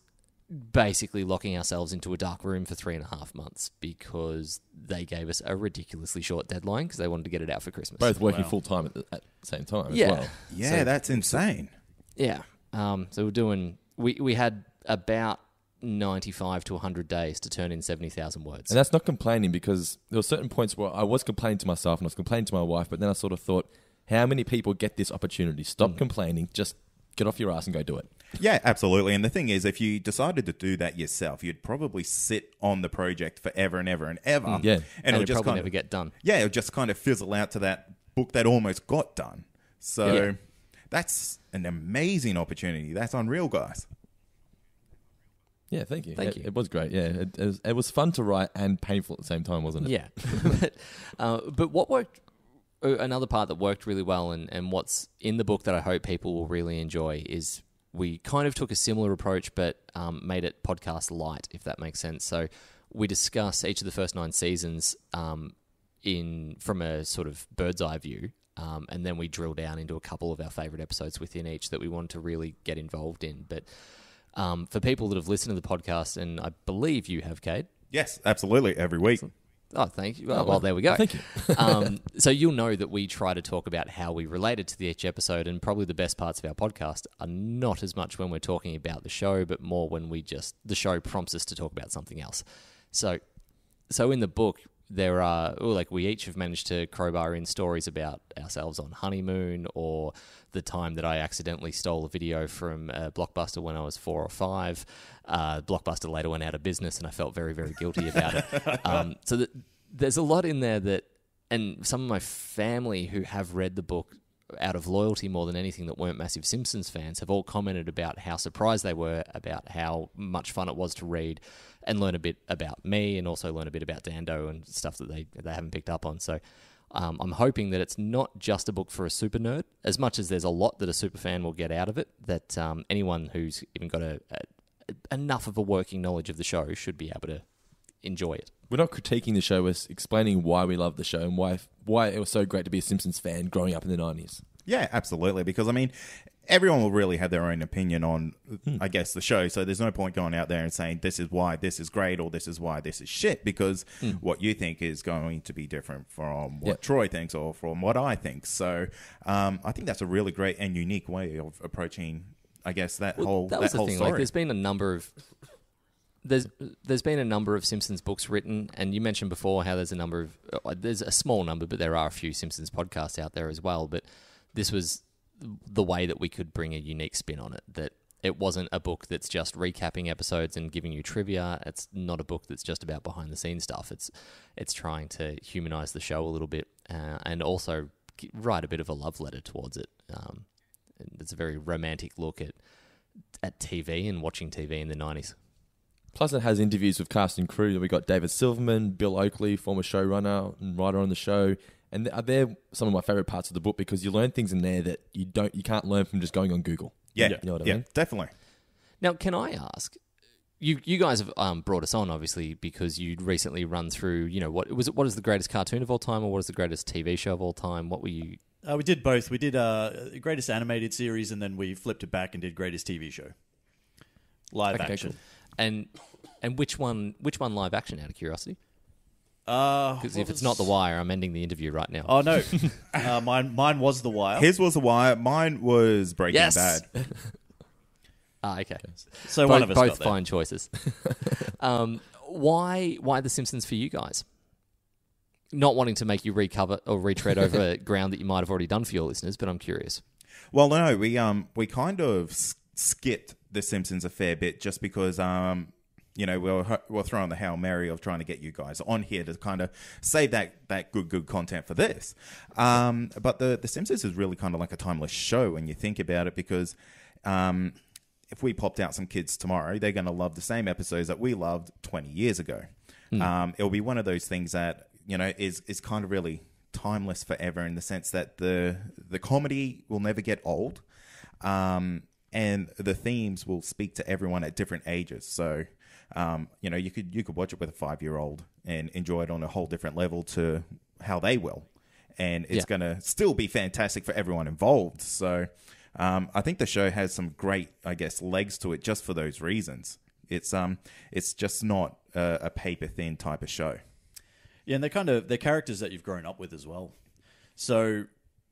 Speaker 3: basically locking ourselves into a dark room for 3.5 months because they gave us a ridiculously short deadline because they wanted to get it out for Christmas.
Speaker 4: Both working full time at the same time as well.
Speaker 1: Yeah,
Speaker 3: so,
Speaker 1: that's insane.
Speaker 3: Yeah. So we're doing... We had about 95 to 100 days to turn in 70,000 words.
Speaker 4: And that's not complaining, because there were certain points where I was complaining to myself and I was complaining to my wife, but then I sort of thought, how many people get this opportunity? Stop complaining. Just get off your ass and go do it.
Speaker 1: Yeah, absolutely. And the thing is, if you decided to do that yourself, you'd probably sit on the project forever and ever and ever.
Speaker 4: Yeah.
Speaker 1: And it would
Speaker 3: just
Speaker 1: just
Speaker 3: probably never get done.
Speaker 1: Yeah, it would just kind of fizzle out to that book that almost got done. So
Speaker 3: Yeah.
Speaker 1: that's an amazing opportunity. That's unreal, guys.
Speaker 4: Yeah, thank you.
Speaker 3: Thank you.
Speaker 4: It was great. Yeah, it was fun to write and painful at the same time, wasn't it?
Speaker 3: Yeah. but what worked, another part that worked really well and what's in the book that I hope people will really enjoy is we kind of took a similar approach but made it podcast light, if that makes sense. So we discuss each of the first 9 seasons from a sort of bird's eye view, and then we drill down into a couple of our favourite episodes within each that we wanted to really get involved in. But for people that have listened to the podcast, and I believe you have, Cade.
Speaker 1: Yes, absolutely. Every week.
Speaker 3: Oh, thank you. Well, there we go.
Speaker 4: Thank you.
Speaker 3: So you'll know that we try to talk about how we related to each episode, and probably the best parts of our podcast are not as much when we're talking about the show, but more when the show prompts us to talk about something else. So in the book, there are, we each have managed to crowbar in stories about ourselves on honeymoon, or the time that I accidentally stole a video from Blockbuster when I was 4 or 5. Blockbuster later went out of business, and I felt very, very guilty about it. So there's a lot in there and some of my family who have read the book out of loyalty more than anything, that weren't massive Simpsons fans, have all commented about how surprised they were about how much fun it was to read and learn a bit about me, and also learn a bit about Dando and stuff that they haven't picked up on. So I'm hoping that it's not just a book for a super nerd, as much as there's a lot that a super fan will get out of it, that anyone who's even got enough of a working knowledge of the show should be able to enjoy it.
Speaker 4: We're not critiquing the show, we're explaining why we love the show and why it was so great to be a Simpsons fan growing up in the 90s.
Speaker 1: Yeah, absolutely. Because, I mean, everyone will really have their own opinion on, I guess, the show. So there's no point going out there and saying this is why this is great or this is why this is shit, because what you think is going to be different from what Troy thinks or from what I think. So I think that's a really great and unique way of approaching, I guess, that whole
Speaker 3: thing.
Speaker 1: story.
Speaker 3: Like, there's been a number of... There's been a number of Simpsons books written, and you mentioned before how there's a small number, but there are a few Simpsons podcasts out there as well. But this was the way that we could bring a unique spin on it, that it wasn't a book that's just recapping episodes and giving you trivia. It's not a book that's just about behind the scenes stuff. It's trying to humanize the show a little bit, and also write a bit of a love letter towards it. It's a very romantic look at TV and watching TV in the 90s.
Speaker 4: Plus, it has interviews with cast and crew. We got David Silverman, Bill Oakley, former showrunner and writer on the show, and they're some of my favorite parts of the book, because you learn things in there that you can't learn from just going on Google.
Speaker 1: Yeah,
Speaker 4: you know what I mean?
Speaker 1: Definitely.
Speaker 3: Now, can I ask? You guys have brought us on, obviously, because you'd recently run through. What was it? What is the greatest cartoon of all time, or what is the greatest TV show of all time? What were you?
Speaker 2: We did both. We did greatest animated series, and then we flipped it back and did greatest TV show, live action.
Speaker 3: Cool. And which one live action, out of curiosity? Because if it's not The Wire, I'm ending the interview right now.
Speaker 2: Oh no, mine was The Wire.
Speaker 1: His was The Wire. Mine was Breaking Bad.
Speaker 3: Okay.
Speaker 2: So one of us
Speaker 3: both
Speaker 2: got there.
Speaker 3: fine choices. Why the Simpsons for you guys? Not wanting to make you recover or retread over ground that you might have already done for your listeners, but I'm curious.
Speaker 1: Well, no, we kind of skipped The Simpsons a fair bit just because we're throwing the Hail Mary of trying to get you guys on here to kind of save that good content for this. But the Simpsons is really kind of like a timeless show when you think about it, because if we popped out some kids tomorrow, they're going to love the same episodes that we loved 20 years ago. It'll be one of those things that is kind of really timeless forever, in the sense that the comedy will never get old, and the themes will speak to everyone at different ages. So you could watch it with a 5-year-old and enjoy it on a whole different level to how they will, and it's going to still be fantastic for everyone involved. So I think the show has some great, I guess, legs to it just for those reasons. It's just not a paper thin type of show.
Speaker 2: Yeah, and they're characters that you've grown up with as well. So,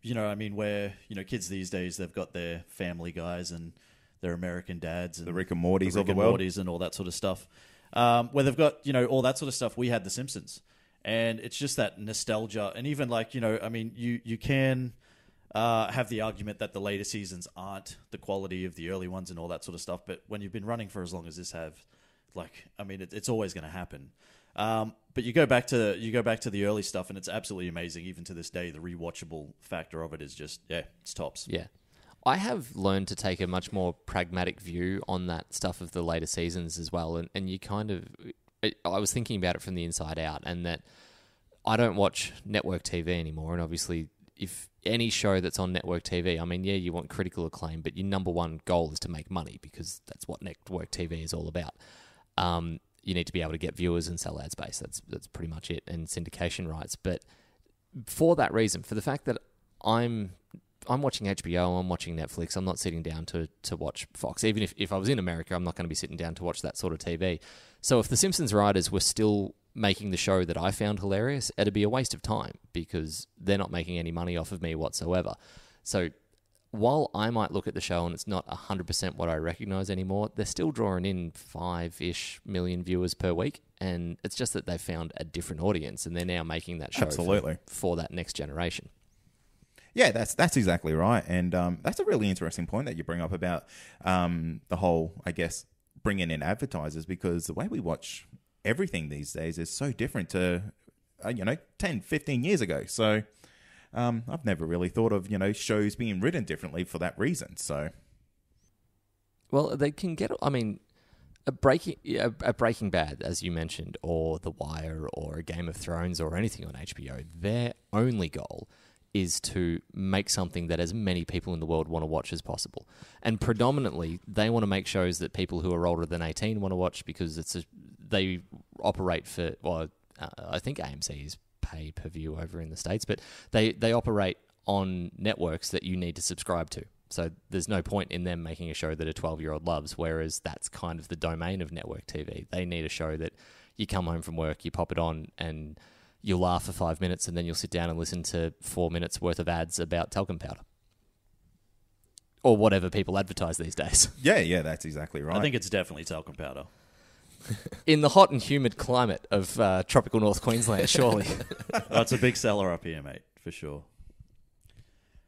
Speaker 2: where kids these days, they've got their Family Guys and their American Dads and
Speaker 1: the Rick and Mortys of the
Speaker 2: and
Speaker 1: world,
Speaker 2: Mortys and all that sort of stuff. Where they've got all that sort of stuff. We had The Simpsons, and it's just that nostalgia. And even you can have the argument that the later seasons aren't the quality of the early ones and all that sort of stuff. But when you've been running for as long as this have, it's always going to happen. But you go back to the early stuff, and it's absolutely amazing. Even to this day, the rewatchable factor of it is just it's tops.
Speaker 3: Yeah. I have learned to take a much more pragmatic view on that stuff of the later seasons as well. And you kind of... I was thinking about it from the inside out, and that I don't watch network TV anymore. And obviously, if any show that's on network TV, I mean, yeah, you want critical acclaim, but your number one goal is to make money, because that's what network TV is all about. You need to be able to get viewers and sell ad space. That's pretty much it, and syndication rights. But for that reason, for the fact that I'm watching HBO, I'm watching Netflix, I'm not sitting down to watch Fox. Even if I was in America, I'm not going to be sitting down to watch that sort of TV. So if the Simpsons writers were still making the show that I found hilarious, it'd be a waste of time, because they're not making any money off of me whatsoever. So while I might look at the show and it's not 100% what I recognize anymore, they're still drawing in 5-ish million viewers per week. And it's just that they've found a different audience, and they're now making that show for that next generation.
Speaker 1: Yeah, that's exactly right. And that's a really interesting point that you bring up about the whole, I guess, bringing in advertisers, because the way we watch everything these days is so different to, 10, 15 years ago. So I've never really thought of, shows being written differently for that reason. So,
Speaker 3: well, they can get, I mean, a Breaking Bad, as you mentioned, or The Wire, or a Game of Thrones, or anything on HBO, their only goal is to make something that as many people in the world want to watch as possible. And predominantly, they want to make shows that people who are older than 18 want to watch, because they operate for, I think AMC is pay-per-view over in the States, but they operate on networks that you need to subscribe to. So there's no point in them making a show that a 12-year-old loves, whereas that's kind of the domain of network TV. They need a show that you come home from work, you pop it on, and you'll laugh for 5 minutes, and then you'll sit down and listen to 4 minutes worth of ads about talcum powder. Or whatever people advertise these days.
Speaker 1: Yeah, that's exactly right.
Speaker 2: I think it's definitely talcum powder.
Speaker 3: In the hot and humid climate of tropical North Queensland, surely.
Speaker 2: That's a big seller up here, mate, for sure.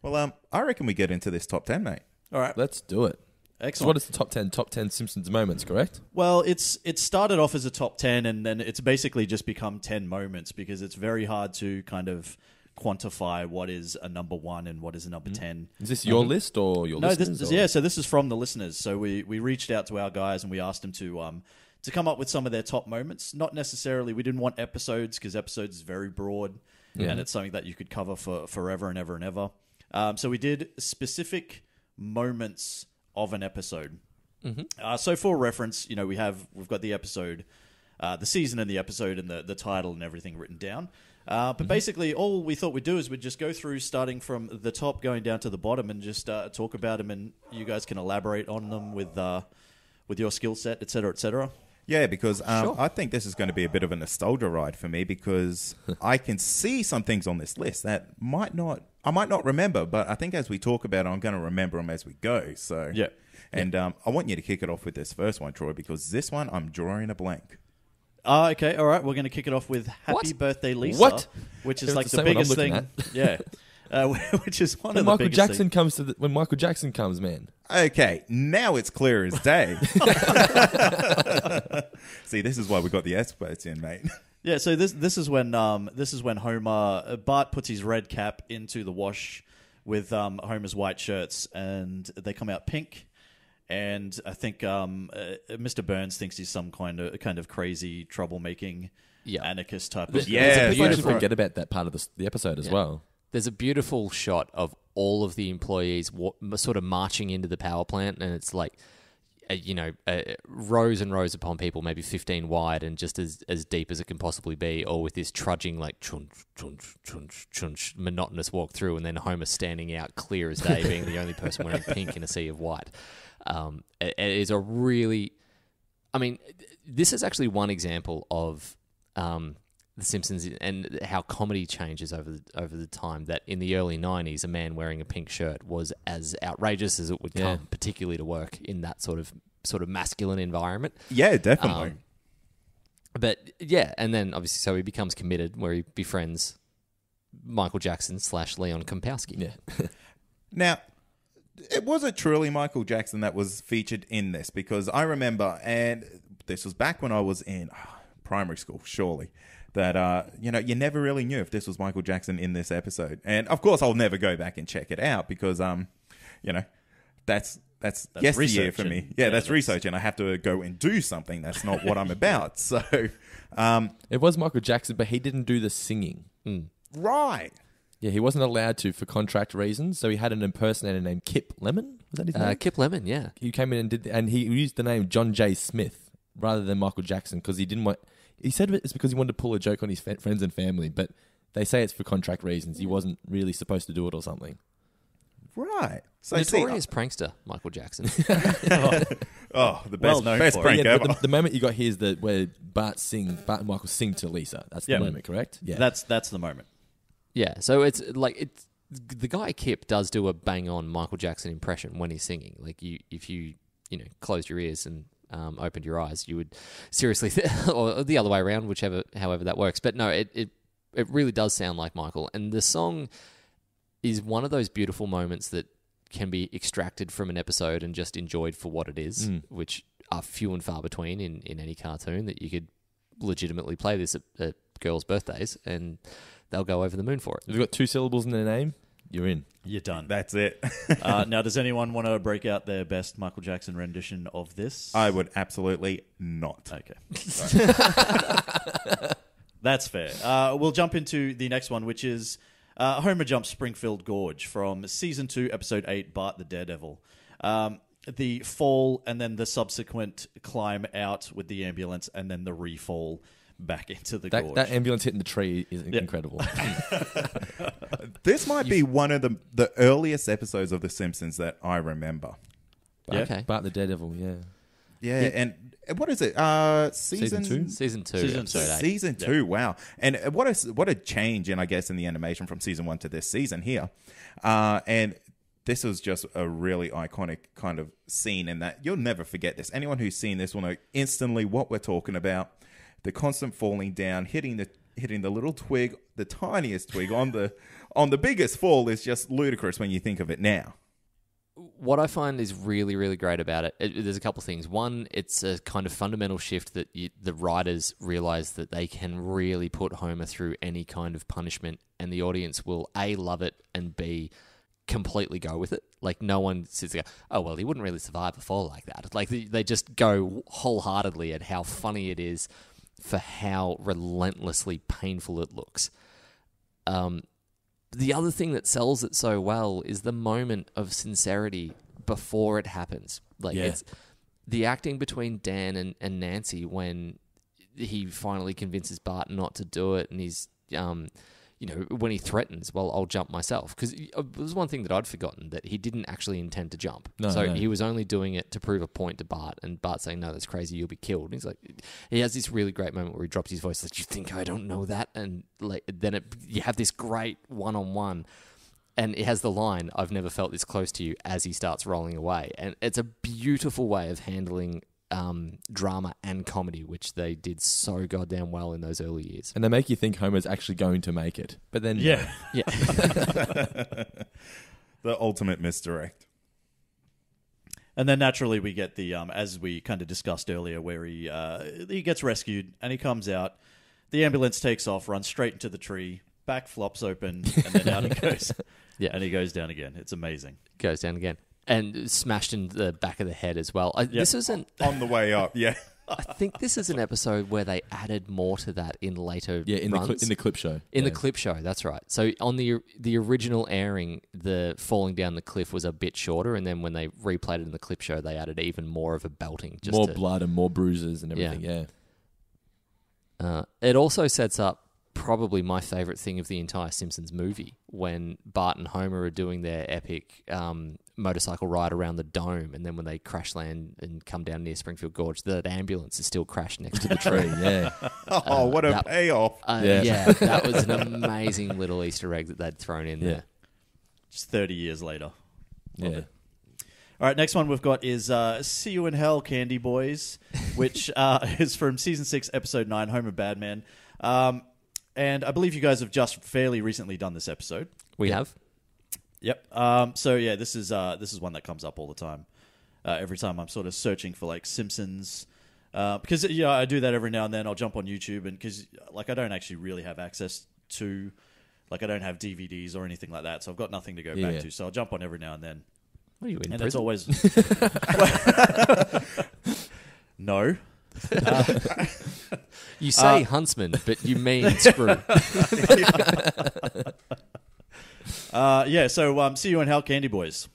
Speaker 1: Well, I reckon we get into this top 10, mate.
Speaker 2: All right.
Speaker 4: Let's do it.
Speaker 2: Excellent.
Speaker 4: So what is the top 10 Simpsons moments, correct?
Speaker 2: Well, it started off as a top 10, and then it's basically just become 10 moments, because it's very hard to kind of quantify what is a number 1 and what is a number 10.
Speaker 4: Is this your list or your listeners?
Speaker 2: Yeah, so this is from the listeners. So we reached out to our guys and we asked them to come up with some of their top moments. Not necessarily, we didn't want episodes, because episodes is very broad, and it's something that you could cover for forever and ever and ever. So we did specific moments of an episode. Mm-hmm. So for reference, we've got the episode, the season and the episode, and the title and everything written down. But basically, all we thought we'd do is we'd just go through, starting from the top, going down to the bottom, and just talk about them, and you guys can elaborate on them with your skill set, et cetera, et cetera.
Speaker 1: Yeah, because I think this is going to be a bit of a nostalgia ride for me, because I can see some things on this list that I might not remember, but I think as we talk about it, I'm going to remember them as we go. So
Speaker 2: yeah.
Speaker 1: And I want you to kick it off with this first one, Troy, because this one I'm drawing a blank.
Speaker 2: Okay, all right. We're going to kick it off with Happy Birthday, Lisa.
Speaker 4: What?
Speaker 2: Which is
Speaker 4: It's
Speaker 2: like
Speaker 4: the
Speaker 2: the
Speaker 4: same one
Speaker 2: biggest
Speaker 4: I'm
Speaker 2: thing.
Speaker 4: looking
Speaker 2: Yeah. Which is one
Speaker 4: When
Speaker 2: of the
Speaker 4: Michael
Speaker 2: biggest
Speaker 4: Jackson
Speaker 2: things.
Speaker 4: when Michael Jackson comes, man.
Speaker 1: Okay, now it's clear as day. See, this is why we got the experts in, mate.
Speaker 2: Yeah, so this is when Homer Bart puts his red cap into the wash with Homer's white shirts, and they come out pink. And I think Mr. Burns thinks he's some kind of crazy troublemaking anarchist type of
Speaker 1: Yeah,
Speaker 4: People should forget about that part of the episode as well.
Speaker 3: There's a beautiful shot of all of the employees sort of marching into the power plant, and it's like, rows and rows upon people, maybe 15 wide, and just as deep as it can possibly be, or with this trudging, like, chunch, chunch, chunch, chunch, monotonous walk through, and then Homer standing out clear as day, being the only person wearing pink in a sea of white. It is a really... I mean, this is actually one example of The Simpsons and how comedy changes over the time, that in the early 90s, a man wearing a pink shirt was as outrageous as it would come, particularly to work in that sort of masculine environment.
Speaker 1: Yeah, definitely.
Speaker 3: But yeah, and then obviously, so he becomes committed, where he befriends Michael Jackson / Leon Kompowski.
Speaker 4: Yeah.
Speaker 1: Now, it wasn't truly Michael Jackson that was featured in this, because I remember, and this was back when I was in primary school, surely. That, you never really knew if this was Michael Jackson in this episode. And, of course, I'll never go back and check it out because, that's yesteryear for me. That's research, and I have to go and do something. That's not what I'm about. So,
Speaker 4: It was Michael Jackson, but he didn't do the singing.
Speaker 1: right.
Speaker 4: Yeah, he wasn't allowed to for contract reasons, so he had an impersonator named Kip Lemon. Was that his name?
Speaker 3: Kip Lemon, yeah.
Speaker 4: He came in and he used the name John J. Smith rather than Michael Jackson because he didn't want... He said it's because he wanted to pull a joke on his friends and family, but they say it's for contract reasons. He wasn't really supposed to do it or something.
Speaker 1: Right. So
Speaker 3: Notorious prankster, Michael Jackson.
Speaker 1: the best prank
Speaker 4: Yeah,
Speaker 1: ever.
Speaker 4: but the moment you got here is where Bart and Michael sing to Lisa. That's the moment, correct? Yeah.
Speaker 2: That's the moment.
Speaker 3: Yeah, so it's the guy Kip does do a bang on Michael Jackson impression when he's singing. Like if you closed your ears and opened your eyes, you would seriously or the other way around, however that works. But no, it really does sound like Michael, and the song is one of those beautiful moments that can be extracted from an episode and just enjoyed for what it is, which are few and far between in any cartoon. That you could legitimately play this at girls' birthdays and they'll go over the moon for it.
Speaker 4: If you've got 2 syllables in their name, you're in.
Speaker 2: You're done.
Speaker 1: That's it.
Speaker 2: Now, does anyone want to break out their best Michael Jackson rendition of this?
Speaker 1: I would absolutely not.
Speaker 2: Okay. That's fair. We'll jump into the next one, which is Homer Jumps Springfield Gorge from Season 2, Episode 8, Bart the Daredevil. The fall and then the subsequent climb out with the ambulance and then the re-fall back into the gorge.
Speaker 4: That ambulance hitting the tree is incredible.
Speaker 1: This might be one of the earliest episodes of The Simpsons that I remember.
Speaker 3: Okay.
Speaker 4: Bart the Daredevil, yeah.
Speaker 1: Yeah, and what is it? Season
Speaker 4: 2?
Speaker 3: Season 2.
Speaker 2: Season 2.
Speaker 1: Season 2, wow. And what a change in, I guess, in the animation from Season 1 to this season here. And this was just a really iconic kind of scene in that you'll never forget this. Anyone who's seen this will know instantly what we're talking about. The constant falling down, hitting the little twig, the tiniest twig on the biggest fall is just ludicrous when you think of it now.
Speaker 3: What I find is really, really great about it, there's a couple of things. One, it's a kind of fundamental shift that the writers realize that they can really put Homer through any kind of punishment, and the audience will A, love it, and B, completely go with it. Like, no one sits there, oh, well, he wouldn't really survive a fall like that. Like, they just go wholeheartedly at how funny it is for how relentlessly painful it looks. The other thing that sells it so well is the moment of sincerity before it happens. Like, it's the acting between Dan and Nancy when he finally convinces Bart not to do it, and he's, when he threatens, well, I'll jump myself. Because it was one thing that I'd forgotten, that he didn't actually intend to jump. No. He was only doing it to prove a point to Bart, and Bart's saying, no, that's crazy, you'll be killed. And he's like, he has this really great moment where he drops his voice, like, you think I don't know that? And then you have this great one-on-one, and it has the line, I've never felt this close to you, as he starts rolling away. And it's a beautiful way of handling drama and comedy, which they did so goddamn well in those early years.
Speaker 4: And they make you think Homer's actually going to make it. But then...
Speaker 2: Yeah.
Speaker 1: The ultimate misdirect.
Speaker 2: And then naturally we get the, as we kind of discussed earlier, where he gets rescued and he comes out. The ambulance takes off, runs straight into the tree, back flops open, and then out he goes.
Speaker 3: Yeah.
Speaker 2: And he goes down again. It's amazing.
Speaker 3: Goes down again. And smashed in the back of the head as well. This isn't
Speaker 1: on the way up. Yeah,
Speaker 3: I think this is an episode where they added more to that in later runs.
Speaker 4: In the clip show.
Speaker 3: In the clip show, that's right. So on the original airing, the falling down the cliff was a bit shorter, and then when they replayed it in the clip show, they added even more of a belting.
Speaker 4: More blood and more bruises and everything. Yeah.
Speaker 3: It also sets up probably my favorite thing of the entire Simpsons movie, when Bart and Homer are doing their epic motorcycle ride around the dome, and then when they crash land and come down near Springfield Gorge, that ambulance is still crashed next to the tree.
Speaker 4: Yeah.
Speaker 1: What a payoff.
Speaker 3: Yeah, that was an amazing little Easter egg that they'd thrown in there.
Speaker 2: Just 30 years later.
Speaker 4: Love it.
Speaker 2: All right, next one we've got is See You in Hell, Candy Boys, which is from Season 6, Episode 9, Homer Badman. And I believe you guys have just fairly recently done this episode.
Speaker 3: We have.
Speaker 2: Yep. So yeah, this is one that comes up all the time. Every time I'm sort of searching for like Simpsons Because I do that every now and then. I'll jump on YouTube, and because I don't actually really have access to, I don't have DVDs or anything like that, so I've got nothing to go back to. So I'll jump on every now and then.
Speaker 3: What are you in
Speaker 2: And
Speaker 3: prison?
Speaker 2: it's always no.
Speaker 3: You say huntsman, but you mean screw.
Speaker 2: So see you in hell, Candy Boys.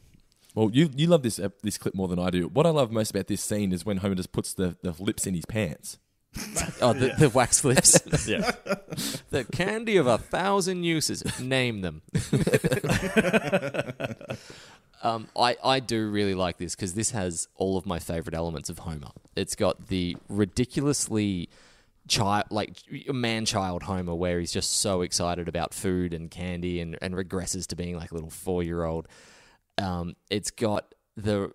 Speaker 4: Well, you love this clip more than I do. What I love most about this scene is when Homer just puts the lips in his pants.
Speaker 3: Oh, the wax lips.
Speaker 2: Yeah.
Speaker 3: The candy of 1,000 uses. Name them. I do really like this because this has all of my favorite elements of Homer. It's got the ridiculously man-child Homer where he's just so excited about food and candy and regresses to being like a little 4-year-old. It's got the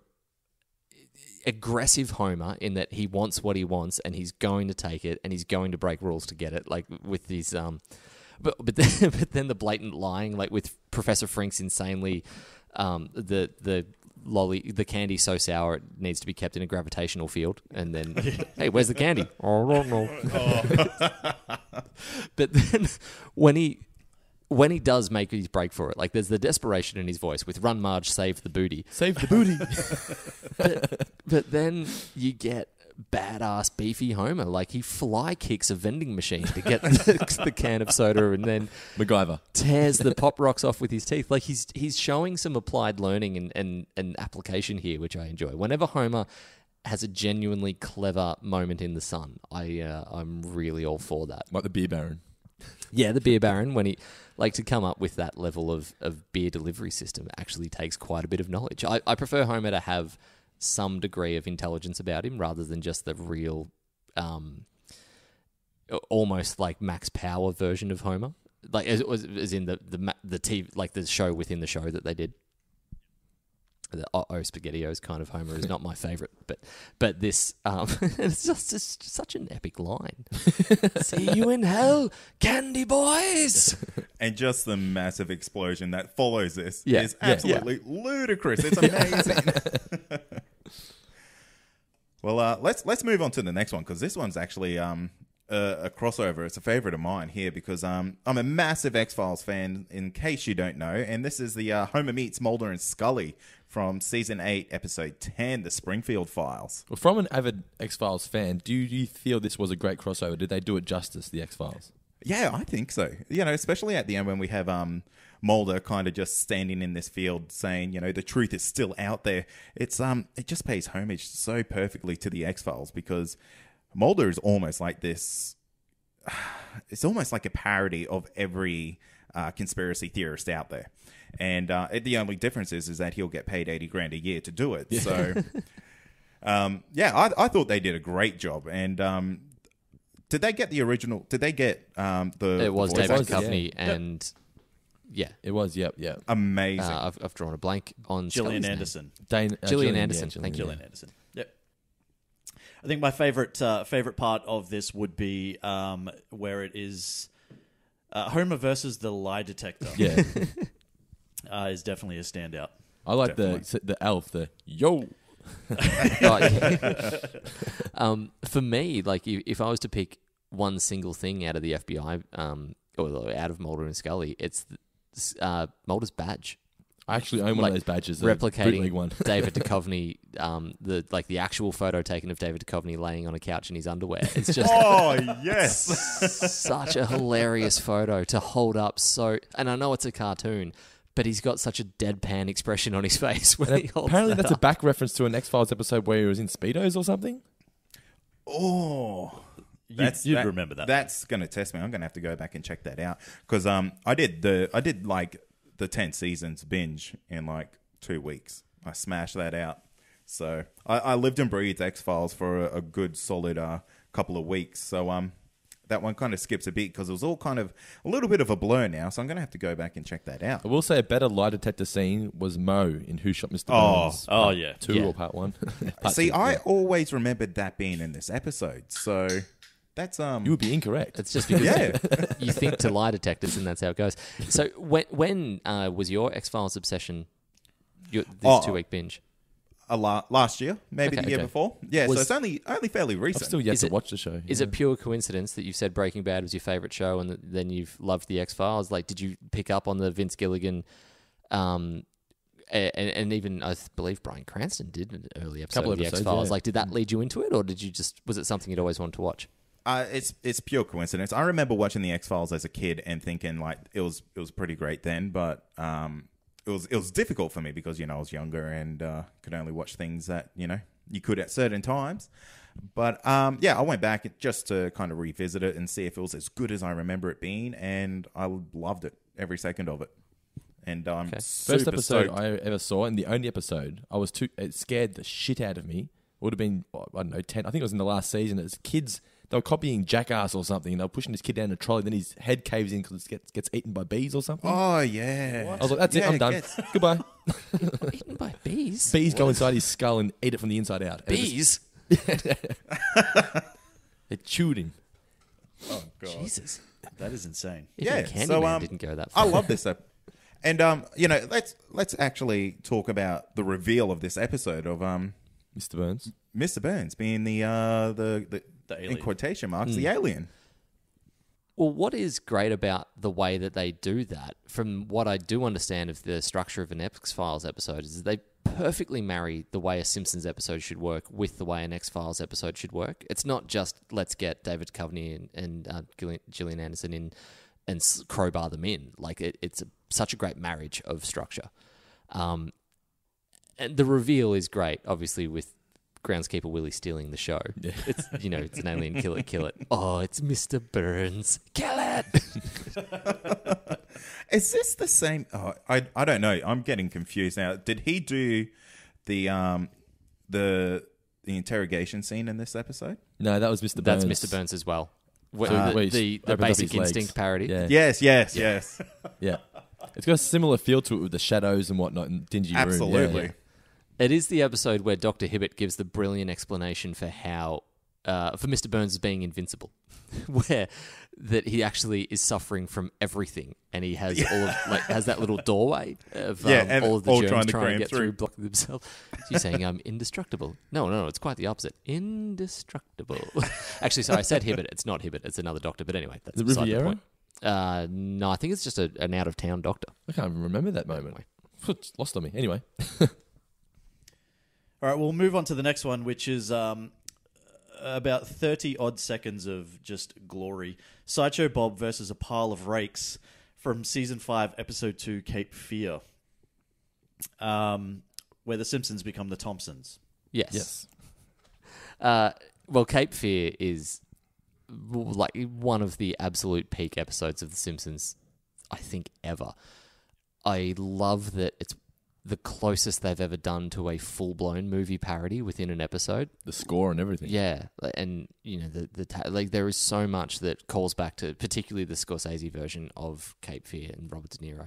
Speaker 3: aggressive Homer in that he wants what he wants and he's going to take it and he's going to break rules to get it, like with these but then the blatant lying, like with Professor Frink's insanely the candy's so sour it needs to be kept in a gravitational field, and then hey, where's the candy? Oh, I don't know. But then when he does make his break for it, like there's the desperation in his voice with "Run, Marge, save the booty."
Speaker 4: Save the booty.
Speaker 3: but then you get badass beefy Homer, like he fly kicks a vending machine to get the can of soda, and then
Speaker 4: MacGyver
Speaker 3: tears the pop rocks off with his teeth. Like he's showing some applied learning and application here, which I enjoy. Whenever Homer has a genuinely clever moment in the sun, I'm really all for that.
Speaker 4: like the beer baron.
Speaker 3: Yeah, the beer baron, when he to come up with that level of beer delivery system actually takes quite a bit of knowledge. I prefer Homer to have some degree of intelligence about him rather than just the real, almost like Max Power version of Homer, like as in the TV, like the show within the show that they did. The SpaghettiOs kind of Homer is not my favorite, but this it's just such an epic line. See you in hell, candy boys.
Speaker 1: And just the massive explosion that follows this
Speaker 3: Yeah,
Speaker 1: is
Speaker 3: yeah,
Speaker 1: absolutely ludicrous. It's amazing. Well, let's move on to the next one because this one's actually a crossover. It's a favorite of mine here because I'm a massive X-Files fan, in case you don't know, and this is the Homer meets Mulder and Scully from season 8, episode 10, the Springfield Files.
Speaker 4: Well, from an avid X-Files fan, do you feel this was a great crossover? Did they do it justice, the X-Files?
Speaker 1: Yeah, I think so. Especially at the end when we have Mulder kind of just standing in this field saying, the truth is still out there. It's it just pays homage so perfectly to the X-Files because Mulder is almost like this. It's almost like a parody of every conspiracy theorist out there. And the only difference is that he'll get paid $80,000 a year to do it. Yeah. So, I thought they did a great job. And did they get the original? Did they get the?
Speaker 3: It was
Speaker 1: the
Speaker 3: David
Speaker 1: voice?
Speaker 3: Duchovny and yeah,
Speaker 4: It was. Yep.
Speaker 1: Amazing.
Speaker 3: I've drawn a blank on
Speaker 2: Gillian
Speaker 3: Scully's name.
Speaker 2: Anderson.
Speaker 3: Gillian Anderson.
Speaker 4: Yeah,
Speaker 3: Thank you.
Speaker 2: Gillian Anderson. Yep. I think my favorite part of this would be where it is Homer versus the lie detector.
Speaker 4: Yeah.
Speaker 2: Is definitely a standout.
Speaker 4: I like the elf, the yo.
Speaker 3: For me, like if I was to pick one single thing out of the FBI, or out of Mulder and Scully, it's Mulder's badge.
Speaker 4: I actually own one of those badges. The
Speaker 3: Replicating
Speaker 4: bootleg one.
Speaker 3: David Duchovny, the actual photo taken of David Duchovny laying on a couch in his underwear. It's just
Speaker 1: Oh, yes.
Speaker 3: such a hilarious photo to hold up. And I know it's a cartoon, but he's got such a deadpan expression on his face when he holds
Speaker 4: Apparently,
Speaker 3: that
Speaker 4: that's a
Speaker 3: up.
Speaker 4: back reference to an X-Files episode where he was in Speedos or something.
Speaker 1: Oh.
Speaker 2: You'd remember that.
Speaker 1: That's going to test me. I'm going to have to go back and check that out because I did like the 10 seasons binge in like 2 weeks. I smashed that out. So I lived and breathed X-Files for a good solid couple of weeks. So that one kind of skips a bit because it was all kind of a little bit of a blur now. So I'm going to have to go back and check that out.
Speaker 4: I will say a better lie detector scene was Moe in Who Shot Mr.
Speaker 1: Oh.
Speaker 4: Burns.
Speaker 2: Oh, yeah.
Speaker 4: 2
Speaker 3: Yeah.
Speaker 4: or part 1.
Speaker 1: See, I always remembered that being in this episode. So that's
Speaker 4: You would be incorrect.
Speaker 3: It's just because
Speaker 1: yeah.
Speaker 3: you think to lie detectors, and that's how it goes. So when was your X-Files obsession? This 2-week binge?
Speaker 1: last year, maybe the year before. Yeah, so it's only fairly recent.
Speaker 4: I've still yet to watch the show.
Speaker 3: Is it pure coincidence that you've said Breaking Bad was your favorite show and then you've loved The X-Files? Like, did you pick up on the Vince Gilligan, and even I believe Bryan Cranston did an early episode of The X-Files.
Speaker 4: Yeah.
Speaker 3: Like, did that lead you into it, or was it something you'd always wanted to watch?
Speaker 1: It's pure coincidence. I remember watching The X-Files as a kid and thinking like it was pretty great then, but it was difficult for me because I was younger and could only watch things that you could at certain times. But I went back just to kind of revisit it and see if it was as good as I remember it being, and I loved it, every second of it. And
Speaker 4: First episode
Speaker 1: stoked.
Speaker 4: I ever saw, and the only episode it scared the shit out of me. Would have been, I don't know, 10. I think it was in the last season. It was kids. They were copying Jackass or something, and they were pushing this kid down a trolley. Then his head caves in because it gets eaten by bees or something.
Speaker 1: Oh yeah.
Speaker 4: I was like, that's it. I'm done. Goodbye.
Speaker 3: Eaten by bees?
Speaker 4: Bees go inside his skull and eat it from the inside out. And
Speaker 3: Bees?
Speaker 4: It chewed him.
Speaker 1: Oh god.
Speaker 3: Jesus.
Speaker 2: That is insane.
Speaker 3: Even Candyman didn't go that far.
Speaker 1: I love this episode. And let's actually talk about the reveal of this episode of
Speaker 4: Mr. Burns.
Speaker 1: Mr. Burns being the
Speaker 2: alien.
Speaker 1: in quotation marks, the alien.
Speaker 3: Well, what is great about the way that they do that, from what I do understand of the structure of an X-Files episode, is that they perfectly marry the way a Simpsons episode should work with the way an X-Files episode should work. It's not just let's get David Duchovny and Gillian Anderson in and crowbar them in. Like it's such a great marriage of structure. And the reveal is great, obviously, with groundskeeper Willie stealing the show. Yeah. It's it's an alien, kill it. Oh, it's Mr. Burns. Kill it.
Speaker 1: Is this the same? Oh, I don't know. I'm getting confused now. Did he do the interrogation scene in this episode?
Speaker 4: No, that was Mr. Burns.
Speaker 3: That's Mr. Burns as well.
Speaker 4: The
Speaker 3: Basic Instinct parody.
Speaker 4: Yeah.
Speaker 1: Yes.
Speaker 4: Yeah. It's got a similar feel to it with the shadows and whatnot and dingy room.
Speaker 1: Absolutely.
Speaker 4: Yeah.
Speaker 3: It is the episode where Dr. Hibbert gives the brilliant explanation for how, for Mr. Burns being invincible, where that he actually is suffering from everything, and he has has that little doorway of
Speaker 1: and
Speaker 3: all of the
Speaker 1: all
Speaker 3: germs
Speaker 1: trying to
Speaker 3: get
Speaker 1: through.
Speaker 3: blocking themselves. So you're saying I'm indestructible? No, it's quite the opposite. Indestructible. Actually, sorry, I said Hibbert. It's not Hibbert. It's another doctor. But anyway, that's
Speaker 4: Is it
Speaker 3: beside the
Speaker 4: Riviera?
Speaker 3: point. No, I think it's just an out-of-town doctor.
Speaker 4: I can't even remember that moment. It's lost on me. Anyway.
Speaker 2: All right, we'll move on to the next one, which is about 30-odd seconds of just glory. Sideshow Bob versus a pile of rakes from Season 5, Episode 2, Cape Fear, where the Simpsons become the Thompsons.
Speaker 3: Yes. Well, Cape Fear is like one of the absolute peak episodes of The Simpsons, I think, ever. I love that it's the closest they've ever done to a full-blown movie parody within an episode.
Speaker 4: The score and everything.
Speaker 3: Yeah, and there is so much that calls back to particularly the Scorsese version of Cape Fear and Robert De Niro.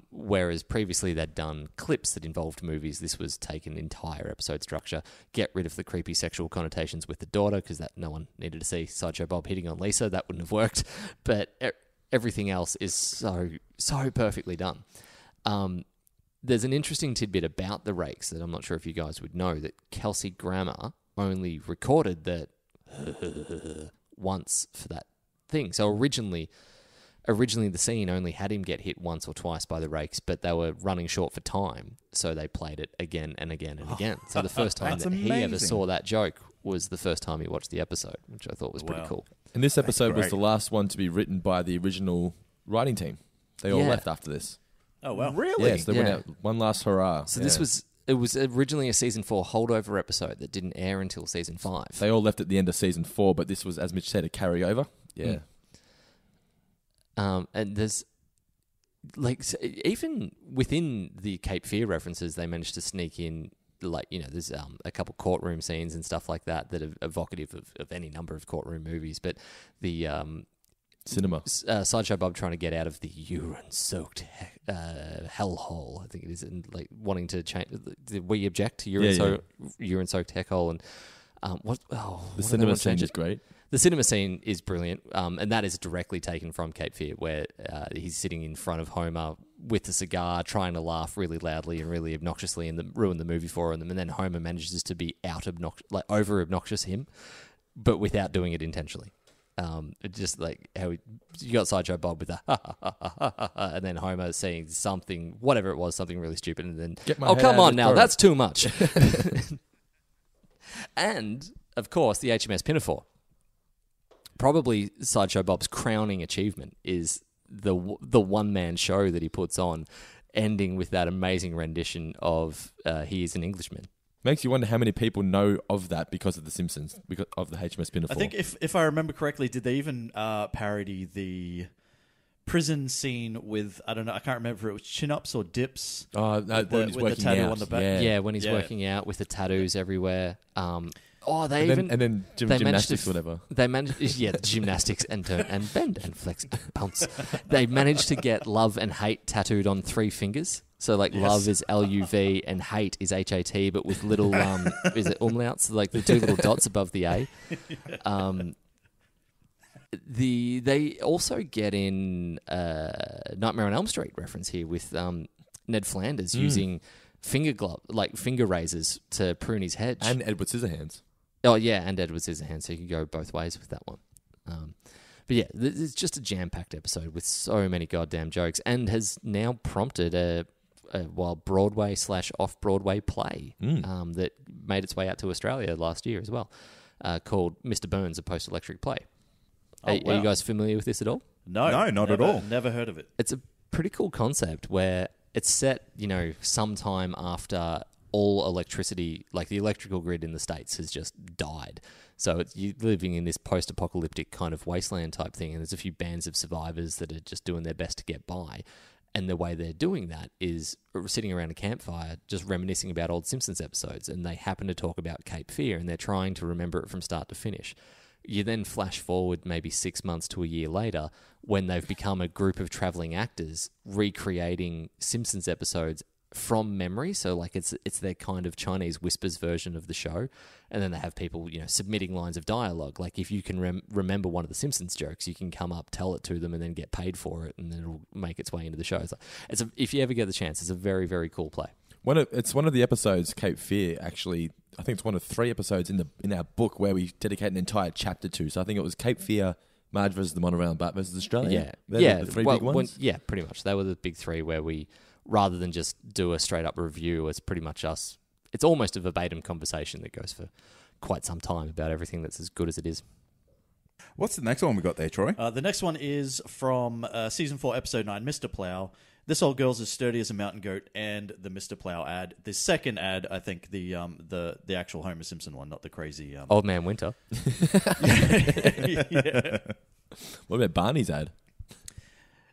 Speaker 3: Whereas previously they'd done clips that involved movies. This was taken entire episode structure, get rid of the creepy sexual connotations with the daughter, because that no one needed to see Sideshow Bob hitting on Lisa. That wouldn't have worked. But everything else is so perfectly done. There's an interesting tidbit about the rakes that I'm not sure if you guys would know, that Kelsey Grammer only recorded that once for that thing. So originally the scene only had him get hit once or twice by the rakes, but they were running short for time, so they played it again and again and again. So the first time that he ever saw that joke was the first time he watched the episode, which I thought was pretty cool.
Speaker 4: And this episode was the last one to be written by the original writing team. They all left after this.
Speaker 2: Oh, wow.
Speaker 1: Really?
Speaker 4: Yes, they went out. One last hurrah.
Speaker 3: So it was originally a Season 4 holdover episode that didn't air until Season 5.
Speaker 4: They all left at the end of Season 4, but this was, as Mitch said, a carryover. Yeah.
Speaker 3: And there's even within the Cape Fear references, they managed to sneak in there's a couple courtroom scenes and stuff like that are evocative of any number of courtroom movies. But the
Speaker 4: cinema
Speaker 3: Sideshow Bob trying to get out of the urine-soaked hellhole, I think it is, and wanting to change. We object to urine-soaked heckhole, and
Speaker 4: the cinema scene is great.
Speaker 3: The cinema scene is brilliant, and that is directly taken from Cape Fear, where he's sitting in front of Homer with a cigar, trying to laugh really loudly and really obnoxiously, and ruin the movie for them. And then Homer manages to be over obnoxious him, but without doing it intentionally. Just like how you got Sideshow Bob with a ha ha ha ha ha, and then Homer saying something, whatever it was, something really stupid, and then come on now, that's too much. And of course, the HMS Pinafore. Probably Sideshow Bob's crowning achievement is the one-man show that he puts on, ending with that amazing rendition of He Is an Englishman.
Speaker 4: Makes you wonder how many people know of that because of The Simpsons, because of the HMS Pinafore.
Speaker 2: I think if I remember correctly, did they even parody the prison scene with, I don't know, I can't remember if it was chin-ups or dips.
Speaker 4: When he's
Speaker 2: with
Speaker 4: working
Speaker 2: the tattoo
Speaker 4: out.
Speaker 2: on the back.
Speaker 3: Yeah, when he's working out with the tattoos everywhere. And
Speaker 4: then gymnastics, whatever.
Speaker 3: They managed, the gymnastics and turn and bend and flex and bounce. They managed to get love and hate tattooed on 3 fingers. So love is LUV and hate is HAT, but with little is it umlauts, like the 2 little dots above the A. They also get in Nightmare on Elm Street reference here with Ned Flanders using finger razors to prune his hedge,
Speaker 4: and Edward Scissorhands.
Speaker 3: Oh yeah, and Edward Scissorhands. So you can go both ways with that one. But yeah, it's just a jam-packed episode with so many goddamn jokes, and has now prompted a Broadway / off-Broadway play that made its way out to Australia last year as well, called Mr. Burns: A Post-Electric Play. Are you guys familiar with this at all?
Speaker 1: No, not at all.
Speaker 2: Never heard of it.
Speaker 3: It's a pretty cool concept where it's set, sometime after all electricity, like the electrical grid in the States has just died. So you're living in this post-apocalyptic kind of wasteland type thing, and there's a few bands of survivors that are just doing their best to get by. And the way they're doing that is sitting around a campfire, just reminiscing about old Simpsons episodes, and they happen to talk about Cape Fear, and they're trying to remember it from start to finish. You then flash forward maybe 6 months to a year later, when they've become a group of traveling actors recreating Simpsons episodes from memory. So it's their kind of Chinese whispers version of the show. And then they have people, submitting lines of dialogue. Like if you can remember one of the Simpsons jokes, you can come up, tell it to them, and then get paid for it, and then it'll make its way into the show. If you ever get the chance, it's a very, very cool play.
Speaker 4: It's one of the episodes, Cape Fear, actually. I think it's one of 3 episodes in our book where we dedicate an entire chapter to. So I think it was Cape Fear, Marge versus the Monorail, and Bart versus Australia.
Speaker 3: Yeah.
Speaker 4: The 3 big ones?
Speaker 3: Pretty much. They were the big 3 where we, rather than just do a straight-up review, it's pretty much us. It's almost a verbatim conversation that goes for quite some time about everything that's as good as it is.
Speaker 1: What's the next one we got there, Troy?
Speaker 2: The next one is from Season 4, Episode 9, Mr. Plow. This old girl's as sturdy as a mountain goat, and the Mr. Plow ad. The second ad, I think, the actual Homer Simpson one, not the crazy...
Speaker 3: Old Man Winter.
Speaker 2: Yeah.
Speaker 4: What about Barney's ad?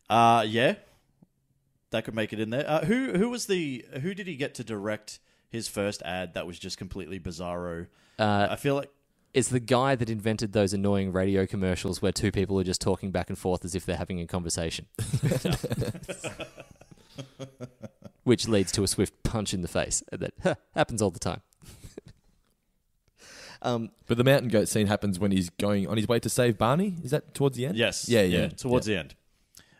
Speaker 2: Yeah. That could make it in there. Who did he get to direct his first ad that was just completely bizarro? I feel like...
Speaker 3: It's the guy that invented those annoying radio commercials where 2 people are just talking back and forth as if they're having a conversation. Which leads to a swift punch in the face. That happens all the time.
Speaker 4: But the mountain goat scene happens when he's going on his way to save Barney? Is that towards the end?
Speaker 2: Yes.
Speaker 4: Yeah.
Speaker 2: Towards the end.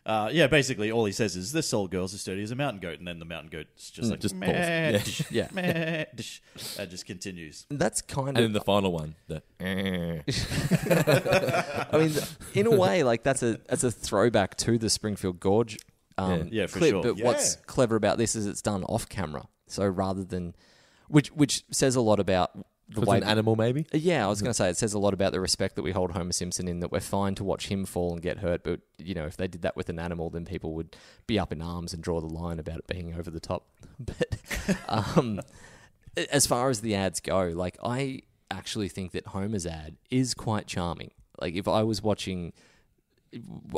Speaker 2: Basically all he says is, this old girl's as sturdy as a mountain goat, and then the mountain goat's just like,
Speaker 4: just
Speaker 2: meh,
Speaker 4: balls.
Speaker 2: dish,
Speaker 3: Yeah.
Speaker 2: meh, dish. That just continues.
Speaker 3: That's kind
Speaker 4: And
Speaker 3: of...
Speaker 4: then the final one.
Speaker 3: I mean, in a way, that's a throwback to the Springfield Gorge
Speaker 2: for
Speaker 3: clip.
Speaker 2: sure.
Speaker 3: But what's clever about this is it's done off camera. So rather than... Which says a lot about... the way
Speaker 4: an animal, maybe?
Speaker 3: Yeah, I was going to say, it says a lot about the respect that we hold Homer Simpson in, that we're fine to watch him fall and get hurt, but, if they did that with an animal, then people would be up in arms and draw the line about it being over the top. But as far as the ads go, I actually think that Homer's ad is quite charming. If I was watching...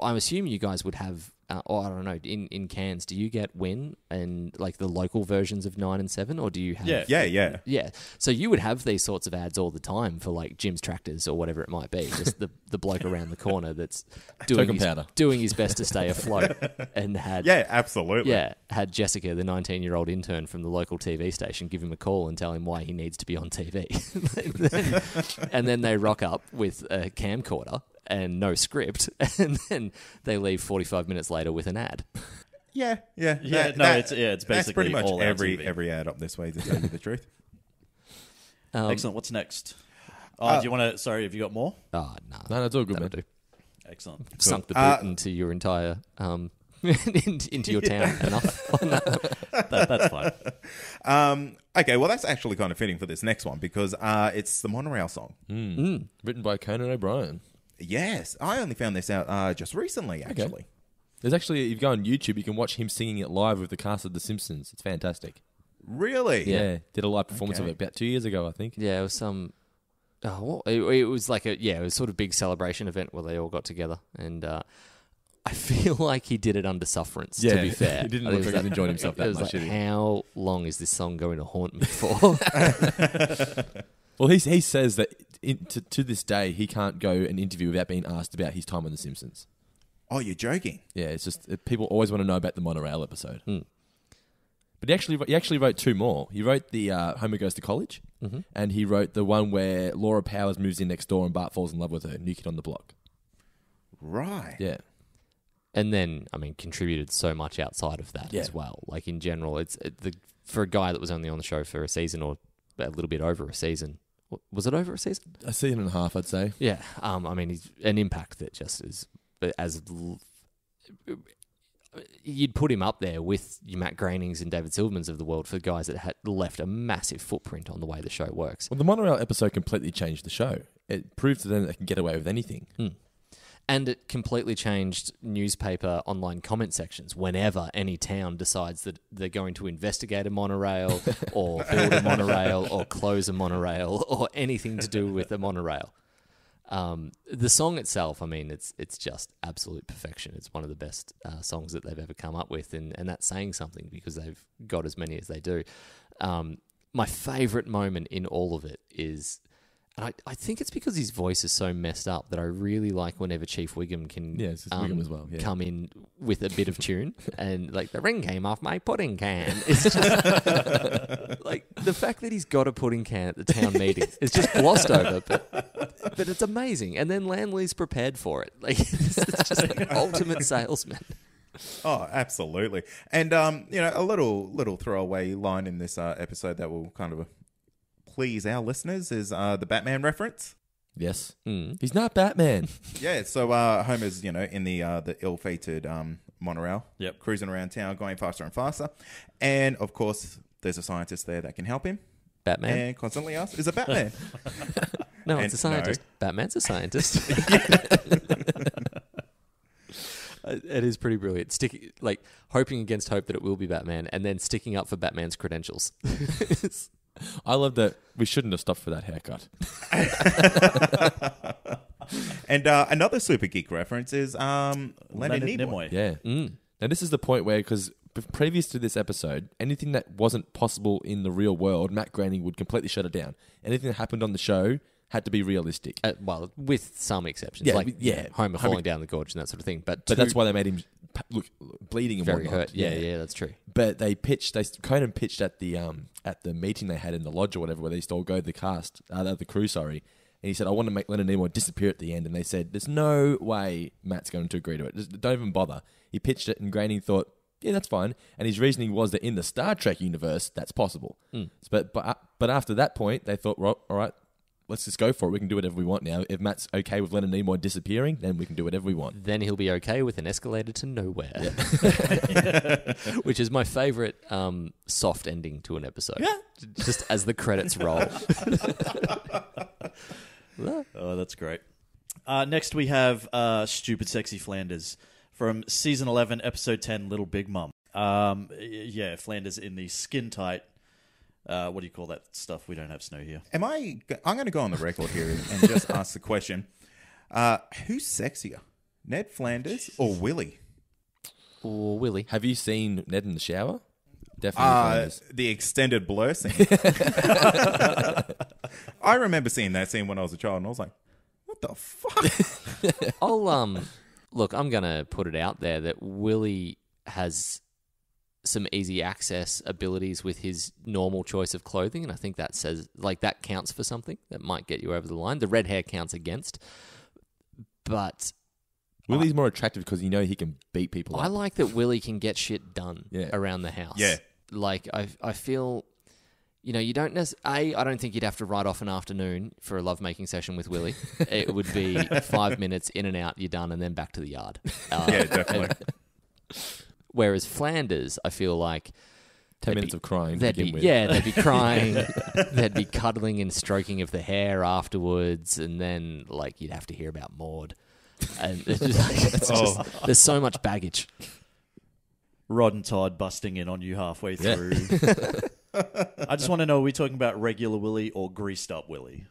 Speaker 3: I'm assuming you guys would have... or I don't know, in Cairns, do you get Win and the local versions of 9 and 7, or do you have...
Speaker 1: Yeah.
Speaker 3: Yeah, so you would have these sorts of ads all the time for Jim's Tractors or whatever it might be. Just the bloke around the corner that's doing his best to stay afloat, and had
Speaker 1: absolutely.
Speaker 3: Had Jessica, the 19-year-old intern from the local TV station, give him a call and tell him why he needs to be on TV, and then they rock up with a camcorder and no script, and then they leave 45 minutes later with an ad.
Speaker 1: Yeah.
Speaker 2: It's
Speaker 1: That's
Speaker 2: basically
Speaker 1: pretty much
Speaker 2: all our TV.
Speaker 1: every ad up this way, to tell you the truth.
Speaker 2: Excellent. What's next? Do you want to? Sorry, have you got more?
Speaker 3: Oh, no.
Speaker 4: No, that's all good, man.
Speaker 3: That'll do.
Speaker 2: Excellent.
Speaker 3: Sunk the boot into your entire into your town enough on that.
Speaker 2: That's fine.
Speaker 1: Okay, well, that's actually kind of fitting for this next one because it's the Monorail song.
Speaker 4: Written by Conan O'Brien.
Speaker 1: Yes, I only found this out just recently, actually.
Speaker 4: There's actually, if you go on YouTube, you can watch him singing it live with the cast of The Simpsons. It's fantastic.
Speaker 1: Really?
Speaker 4: Yeah. Did a live performance of it about 2 years ago, I think.
Speaker 3: Yeah, it was some. Oh, it was like it was sort of big celebration event where they all got together, and I feel like he did it under sufferance. To be fair,
Speaker 4: he didn't look like he was enjoying himself that
Speaker 3: it was
Speaker 4: much.
Speaker 3: like,
Speaker 4: Did he?
Speaker 3: how long is this song going to haunt me for?
Speaker 4: Well, he says that to this day he can't go an interview without being asked about his time on The Simpsons.
Speaker 1: Oh, you're joking?
Speaker 4: Yeah, it's just people always want to know about the monorail episode. But he actually wrote two more. He wrote the Homer Goes to College, and he wrote the one where Laura Powers moves in next door and Bart falls in love with her, New Kid on the Block.
Speaker 1: Right.
Speaker 4: Yeah.
Speaker 3: And then, I mean, contributed so much outside of that as well. Like in general, for a guy that was only on the show for a season or a little bit over a season. Was it over a season?
Speaker 4: A season and a half, I'd say.
Speaker 3: Yeah. I mean, he's an impact that just is you'd put him up there with your Matt Groenings and David Silvermans of the world for guys that had left a massive footprint on the way the show works.
Speaker 4: Well, the monorail episode completely changed the show. It proved to them that they can get away with anything.
Speaker 3: And it completely changed newspaper online comment sections whenever any town decides that they're going to investigate a monorail or build a monorail or close a monorail or anything to do with a monorail. The song itself, I mean, it's just absolute perfection. It's one of the best songs that they've ever come up with, and that's saying something because they've got as many as they do. My favourite moment in all of it is... I think it's because his voice is so messed up that I really like whenever Chief Wiggum can
Speaker 4: it's Wiggum as well,
Speaker 3: come in with a bit of tune and like the ring came off my pudding can. It's just like the fact that he's got a pudding can at the town meeting is just glossed over, but it's amazing. And then Landley's prepared for it. Like it's just like ultimate salesman.
Speaker 1: Oh, absolutely. And a little throwaway line in this episode that will kind of please our listeners is the Batman reference.
Speaker 4: Yes. He's not Batman.
Speaker 1: Yeah, so Homer's, in the ill-fated monorail, cruising around town, going faster and faster. And, of course, there's a scientist there that can help him.
Speaker 3: Batman?
Speaker 1: And constantly asks, is it Batman?
Speaker 3: No, it's a scientist. No. Batman's a scientist. It is pretty brilliant. Hoping against hope that it will be Batman and then sticking up for Batman's credentials.
Speaker 4: I love that we shouldn't have stopped for that haircut.
Speaker 1: And another super geek reference is Leonard Nimoy.
Speaker 4: Yeah. Now, this is the point where, because previous to this episode, anything that wasn't possible in the real world, Matt Groening would completely shut it down. Anything that happened on the show had to be realistic.
Speaker 3: Well, with some exceptions. Homer falling down the gorge and that sort of thing. But
Speaker 4: that's why they made him look bleeding and
Speaker 3: very
Speaker 4: whatnot.
Speaker 3: hurt. Yeah, that's true.
Speaker 4: But Conan pitched at the meeting they had in the lodge or whatever, where they used to all go, the crew, and he said, I want to make Leonard Nimoy disappear at the end. And they said, there's no way Matt's going to agree to it. Just don't even bother. He pitched it and Groening thought, yeah, that's fine. And his reasoning was that in the Star Trek universe, that's possible. But after that point, they thought, well, all right, let's just go for it. We can do whatever we want now. If Matt's okay with Leonard Nimoy disappearing, then we can do whatever we want.
Speaker 3: Then he'll be okay with an escalator to nowhere. Which is my favourite soft ending to an episode. Yeah. Just as the credits roll.
Speaker 2: Oh, that's great. Next we have Stupid Sexy Flanders from Season 11, Episode 10, Little Big Mum. Flanders in the skin-tight... what do you call that stuff? We don't have snow here.
Speaker 1: I'm going to go on the record here and just ask the question. Who's sexier, Ned Flanders or Willie?
Speaker 3: Or Willie.
Speaker 4: Have you seen Ned in the shower? Definitely Flanders.
Speaker 1: The extended blur scene. I remember seeing that scene when I was a child and I was like, what the fuck?
Speaker 3: Look, I'm going to put it out there that Willie has some easy access abilities with his normal choice of clothing, and I think that says that counts for something that might get you over the line. The red hair counts against, but
Speaker 4: Willie's more attractive because he can beat people
Speaker 3: I
Speaker 4: up.
Speaker 3: like that Willie can get shit done around the house.
Speaker 1: Yeah.
Speaker 3: Like, I feel, you don't necessarily... I don't think you'd have to write off an afternoon for a lovemaking session with Willie. It would be 5 minutes, in and out, you're done, and then back to the yard.
Speaker 1: Yeah, definitely.
Speaker 3: Whereas Flanders, I feel like...
Speaker 4: 10 minutes of crying to
Speaker 3: They'd
Speaker 4: begin
Speaker 3: be,
Speaker 4: with.
Speaker 3: yeah, they'd be crying. They'd be cuddling and stroking of the hair afterwards, and then like you'd have to hear about Maud. And it's just there's so much baggage.
Speaker 2: Rod and Todd busting in on you halfway through. I just want to know, are we talking about regular Willie or greased up Willie?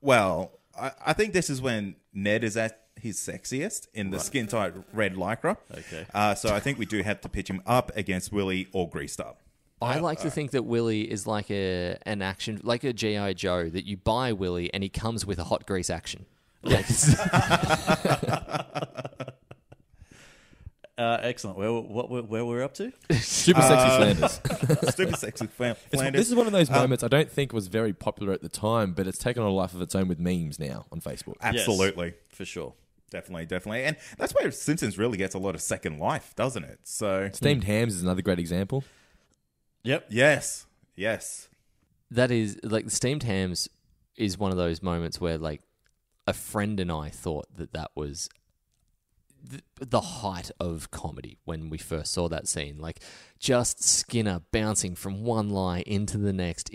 Speaker 1: Well, I think this is when Ned is at his sexiest in the skin-tight red lycra.
Speaker 2: Okay.
Speaker 1: So I think we do have to pitch him up against Willie or greased up.
Speaker 3: I like to think that Willie is like an action, like a G.I. Joe, that you buy Willie and he comes with a hot grease action. Like,
Speaker 2: Excellent. Where we're up to?
Speaker 4: Super sexy Flanders.
Speaker 1: Stupid sexy Flanders.
Speaker 4: This is one of those moments I don't think was very popular at the time, but it's taken on a life of its own with memes now on Facebook.
Speaker 1: Absolutely.
Speaker 2: Yes, for sure.
Speaker 1: Definitely. And that's where Simpsons really gets a lot of second life, doesn't it? So
Speaker 4: Steamed hams is another great example.
Speaker 2: Yep.
Speaker 1: Yes.
Speaker 3: that is like steamed hams is one of those moments where like a friend and I thought that was the height of comedy when we first saw that scene. Like just Skinner bouncing from one lie into the next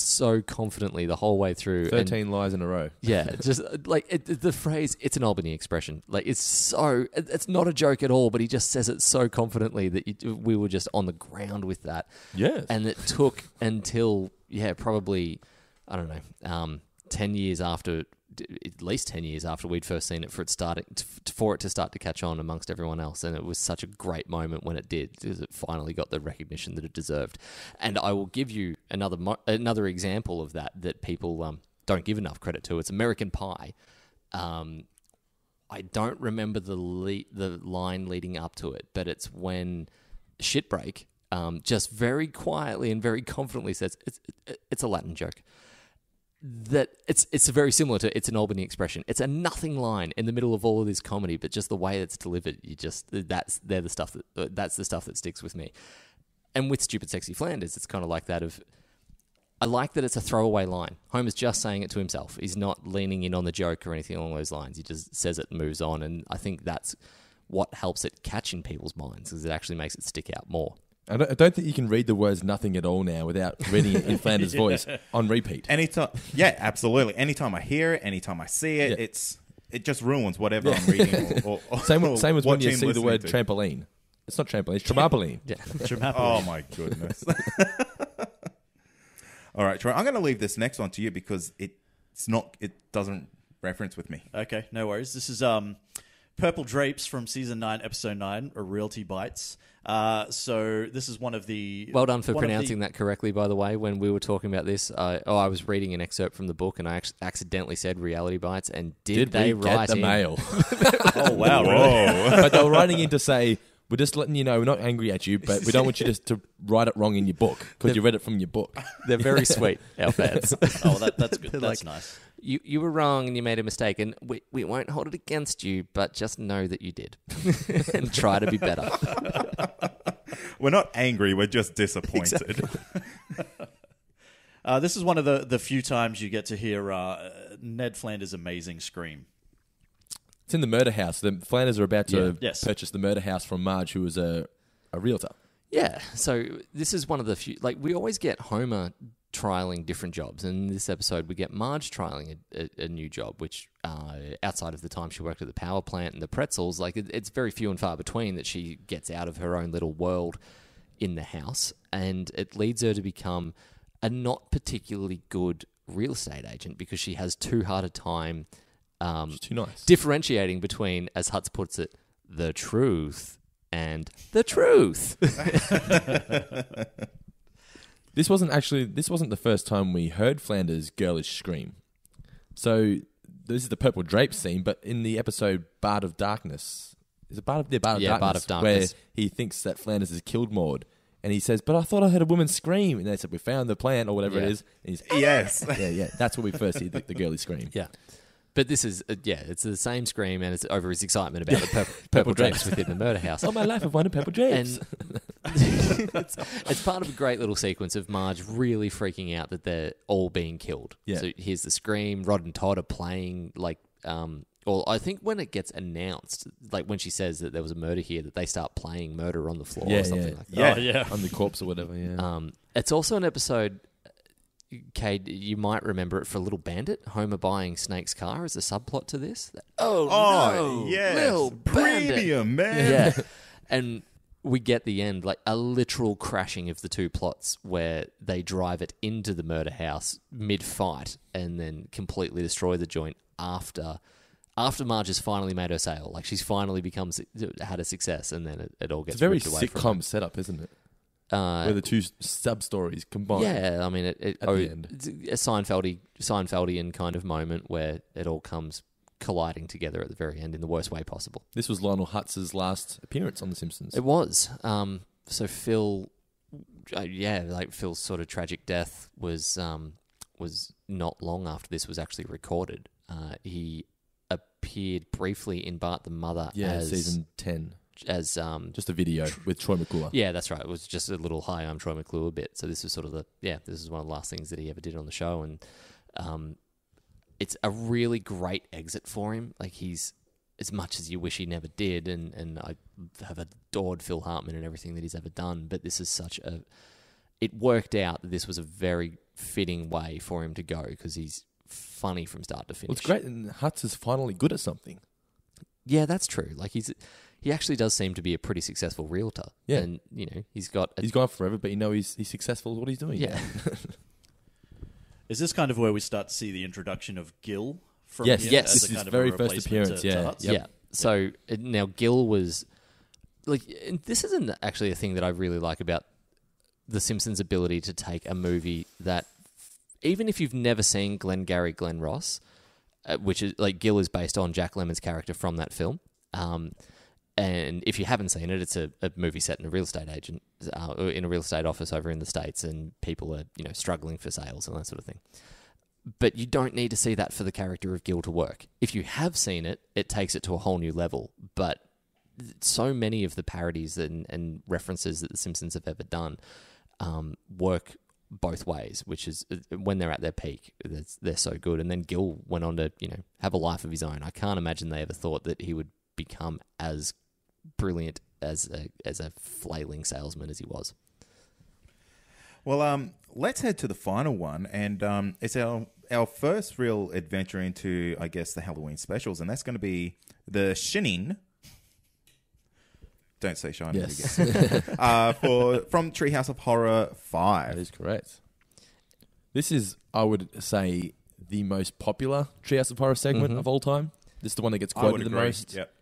Speaker 3: so confidently the whole way through.
Speaker 4: 13 lies in a row.
Speaker 3: Yeah, just like the phrase, it's an Albany expression. Like it's not a joke at all, but he just says it so confidently that we were just on the ground with that.
Speaker 4: Yes.
Speaker 3: And it took until, probably, I don't know, 10 years after... at least 10 years after we'd first seen it for it to start to catch on amongst everyone else. And it was such a great moment when it did, because it finally got the recognition that it deserved. And I will give you another example of that people don't give enough credit to. It's American Pie. I don't remember the line leading up to it, but it's when Shitbreak just very quietly and very confidently says, it's a Latin joke. That it's very similar to it's an Albany expression. It's a nothing line in the middle of all of this comedy, but just the way it's delivered, that's the stuff that sticks with me. And with Stupid Sexy Flanders, it's kind of like that. I like that it's a throwaway line. Homer's just saying it to himself. He's not leaning in on the joke or anything along those lines. He just says it and moves on. And I think that's what helps it catch in people's minds, because it actually makes it stick out more.
Speaker 4: I don't think you can read the words nothing at all now without reading it in Flanders' voice on repeat.
Speaker 1: Anytime, absolutely. Anytime I hear it, anytime I see it, it just ruins whatever I'm reading. Or
Speaker 4: Same as when you see the word
Speaker 1: to.
Speaker 4: trampoline. It's not trampoline, it's trampoline.
Speaker 2: Trampoline.
Speaker 1: Oh my goodness. All right, Troy, I'm going to leave this next one to you because it doesn't reference with me.
Speaker 2: Okay, no worries. This is Purple Drapes from Season 9, Episode 9, Realty Bites. So this is one of the...
Speaker 3: Well done for pronouncing that correctly, by the way. When we were talking about this, I was reading an excerpt from the book and I accidentally said Reality Bites, and did they write
Speaker 4: get the
Speaker 3: in?
Speaker 4: mail?
Speaker 2: Oh, wow.
Speaker 1: Whoa.
Speaker 4: But they were writing in to say, we're just letting you know, we're not angry at you, but we don't want you to write it wrong in your book because you read it from your book.
Speaker 3: They're very sweet, our fans.
Speaker 2: Oh, that's good. That's
Speaker 3: like,
Speaker 2: nice.
Speaker 3: You were wrong and you made a mistake, and we won't hold it against you, but just know that you did. And try to be better.
Speaker 1: We're not angry, we're just disappointed.
Speaker 3: Exactly.
Speaker 2: This is one of the few times you get to hear Ned Flanders' amazing scream.
Speaker 4: It's in the murder house. The Flanders are about to
Speaker 2: Yes.
Speaker 4: purchase the murder house from Marge, who is a realtor.
Speaker 3: Yeah, so this is one of the few... Like, we always get Homer trialing different jobs, and in this episode we get Marge trialing a new job, which outside of the time she worked at the power plant and the pretzels, like it's very few and far between that she gets out of her own little world in the house, and it leads her to become a not particularly good real estate agent because she has too hard a time
Speaker 4: She's too nice.
Speaker 3: differentiating between, as Hutz puts it, the truth and the truth.
Speaker 4: This wasn't the first time we heard Flanders' girlish scream. So this is the purple drape scene, but in the episode Bard of Darkness, is it Bard of Darkness?
Speaker 3: Bard of Darkness,
Speaker 4: where he thinks that Flanders has killed Maud, and he says, "But I thought I heard a woman scream," and they said, "We found the plant or whatever it is." And he's
Speaker 1: Yes.
Speaker 4: yeah. That's where we first see the girly scream.
Speaker 3: Yeah. But this is, it's the same scream, and it's over his excitement about the purple drapes within the murder house.
Speaker 4: All my life I've wanted purple drapes.
Speaker 3: And it's part of a great little sequence of Marge really freaking out that they're all being killed.
Speaker 4: Yeah.
Speaker 3: So here's the scream. Rod and Todd are playing or I think when it gets announced, like when she says that there was a murder here, that they start playing Murder on the Floor or something like that.
Speaker 1: Yeah.
Speaker 2: Oh, yeah.
Speaker 4: On the corpse or whatever, yeah.
Speaker 3: It's also an episode, Cade, you might remember it for Little Bandit. Homer buying Snake's car as a subplot to this.
Speaker 1: Oh,
Speaker 3: no,
Speaker 1: yes.
Speaker 3: Little Bandit.
Speaker 1: Premium, man.
Speaker 3: Yeah. And we get the end, like a literal crashing of the two plots where they drive it into the murder house mid-fight and then completely destroy the joint after Marge has finally made her sale. Like she's finally had a success, and then it all gets
Speaker 4: It's a very
Speaker 3: ripped away from her.
Speaker 4: sitcom setup, isn't it? Where the two sub-stories combine.
Speaker 3: Yeah, I mean,
Speaker 4: the end.
Speaker 3: it's a Seinfeldian kind of moment where it all comes colliding together at the very end in the worst way possible.
Speaker 4: This was Lionel Hutz's last appearance on The Simpsons.
Speaker 3: It was. So Phil, Phil's sort of tragic death was not long after this was actually recorded. He appeared briefly in Bart the Mother as
Speaker 4: season 10.
Speaker 3: As
Speaker 4: just a video with Troy McClure.
Speaker 3: Yeah, that's right. It was just a little "Hi, I'm Troy McClure" bit. So this was sort of this is one of the last things that he ever did on the show, and it's a really great exit for him. Like he's, as much as you wish he never did, and I have adored Phil Hartman and everything that he's ever done, but this is it worked out that this was a very fitting way for him to go because he's funny from start to finish.
Speaker 4: Well, it's great, and Hutz is finally good at something.
Speaker 3: Yeah, that's true. Like he actually does seem to be a pretty successful realtor.
Speaker 4: Yeah.
Speaker 3: And, he's got...
Speaker 4: He's gone forever, but he's successful at what he's doing.
Speaker 3: Yeah.
Speaker 2: Is this kind of where we start to see the introduction of Gil from
Speaker 4: Yes,
Speaker 2: here
Speaker 3: yes.
Speaker 2: as
Speaker 4: This
Speaker 2: a
Speaker 4: is
Speaker 2: kind of
Speaker 4: very
Speaker 2: a
Speaker 4: first
Speaker 2: replacement
Speaker 4: appearance,
Speaker 2: to
Speaker 4: yeah.
Speaker 2: Hutz?
Speaker 4: Yep.
Speaker 3: Yeah. So now Gil was... Like, and this isn't actually a thing that I really like about The Simpsons' ability to take a movie that... Even if you've never seen Glengarry Glen Ross, which is... Like, Gil is based on Jack Lemmon's character from that film. And if you haven't seen it, it's a movie set in a real estate agent, in a real estate office over in the States, and people are, struggling for sales and that sort of thing. But you don't need to see that for the character of Gil to work. If you have seen it, it takes it to a whole new level. But so many of the parodies and references that The Simpsons have ever done work both ways, which is when they're at their peak, they're so good. And then Gil went on to, have a life of his own. I can't imagine they ever thought that he would become as brilliant as a flailing salesman as he was.
Speaker 1: Well, let's head to the final one, and it's our first real adventure into, I guess, the Halloween specials, and that's going to be the Shining. Don't say Shining
Speaker 4: Yes.
Speaker 1: again. From Treehouse of Horror 5.
Speaker 4: That is correct. This is, I would say, the most popular Treehouse of Horror segment of all time. This is the one that gets
Speaker 1: I would
Speaker 4: quoted the
Speaker 1: agree.
Speaker 4: most.
Speaker 1: Yep.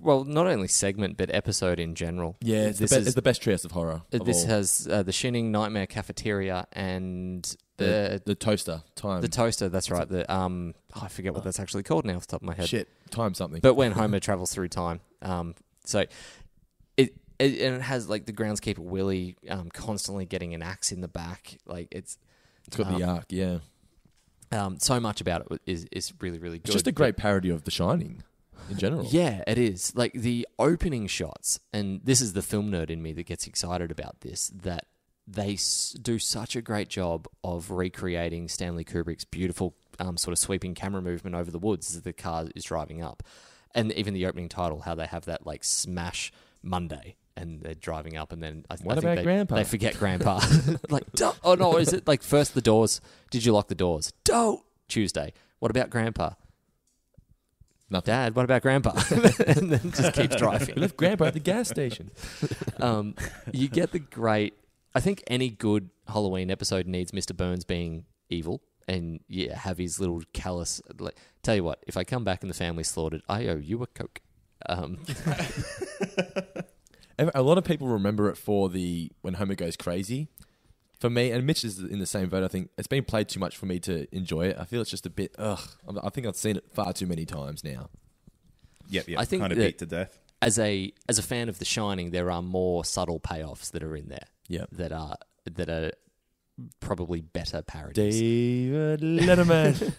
Speaker 3: Well, not only segment, but episode in general.
Speaker 4: Yeah, it's the best Treehouse of Horror.
Speaker 3: This
Speaker 4: of all.
Speaker 3: has the Shining, Nightmare Cafeteria, and the
Speaker 4: toaster time.
Speaker 3: The toaster, that's right. I forget what that's actually called now off the top of my head.
Speaker 4: Shit, time something.
Speaker 3: But when Homer travels through time. So it has like the groundskeeper Willie constantly getting an axe in the back. Like it's
Speaker 4: got the arc, yeah.
Speaker 3: So much about it is really, really good.
Speaker 4: It's just a great parody of The Shining in general.
Speaker 3: Yeah, it is. Like the opening shots, and this is the film nerd in me that gets excited about this, that they do such a great job of recreating Stanley Kubrick's beautiful sort of sweeping camera movement over the woods as the car is driving up. And even the opening title, how they have that like smash Monday and they're driving up, and then I think
Speaker 4: Grandpa?
Speaker 3: They forget Grandpa. Like, oh no, is it like first the doors? Did you lock the doors? Don't. Tuesday. What about Grandpa?
Speaker 4: Nothing.
Speaker 3: Dad, what about Grandpa? And then just keeps driving.
Speaker 4: We left Grandpa at the gas station.
Speaker 3: You get the great... I think any good Halloween episode needs Mr. Burns being evil and have his little callous... Like, tell you what, if I come back and the family's slaughtered, I owe you a Coke.
Speaker 4: A lot of people remember it for when Homer goes crazy. For me, and Mitch is in the same vote, I think it's been played too much for me to enjoy it. I feel it's just a bit, I think I've seen it far too many times now.
Speaker 1: Yep.
Speaker 3: I think
Speaker 1: kind of
Speaker 3: that
Speaker 1: beat to death.
Speaker 3: As a fan of The Shining, there are more subtle payoffs that are in there.
Speaker 4: Yep.
Speaker 3: That are probably better parodies.
Speaker 4: David Letterman.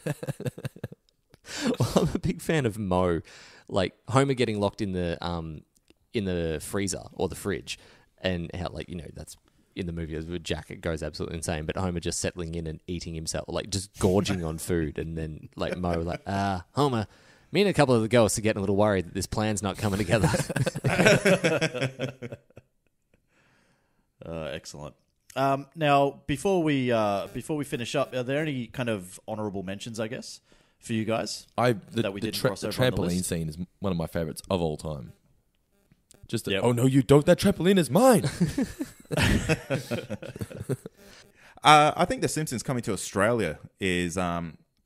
Speaker 3: Well, I'm a big fan of Moe, like Homer getting locked in the freezer or the fridge, and how that's in the movie with Jack. It goes absolutely insane, but Homer just settling in and eating himself, like just gorging on food, and then like Moe like Homer. Me and a couple of the ghosts are getting a little worried that this plan's not coming together.
Speaker 2: Excellent. Now, before we finish up, are there any kind of honourable mentions, I guess, for you guys that we didn't cross over on the
Speaker 4: trampoline
Speaker 2: list?
Speaker 4: scene is one of my favorites of all time. Just
Speaker 2: Yep.
Speaker 4: oh no, you don't! That trampoline is mine.
Speaker 1: I think The Simpsons coming to Australia is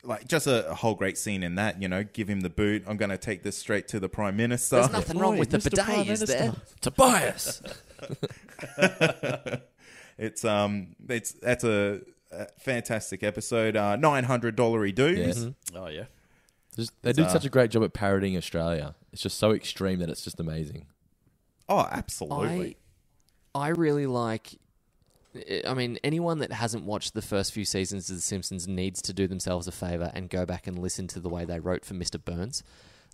Speaker 1: like just a whole great scene in that. Give him the boot. I'm going to take this straight to the Prime Minister.
Speaker 3: There's nothing wrong with the
Speaker 2: Mr. Prime
Speaker 3: bidet, is there?
Speaker 2: Minister.
Speaker 4: Tobias.
Speaker 1: That's a fantastic episode. $900 dues.
Speaker 4: Yes.
Speaker 2: Oh yeah.
Speaker 4: They do such a great job at parodying Australia. It's just so extreme that it's just amazing.
Speaker 1: Oh, absolutely.
Speaker 3: I really like. I mean, anyone that hasn't watched the first few seasons of The Simpsons needs to do themselves a favor and go back and listen to the way they wrote for Mr. Burns.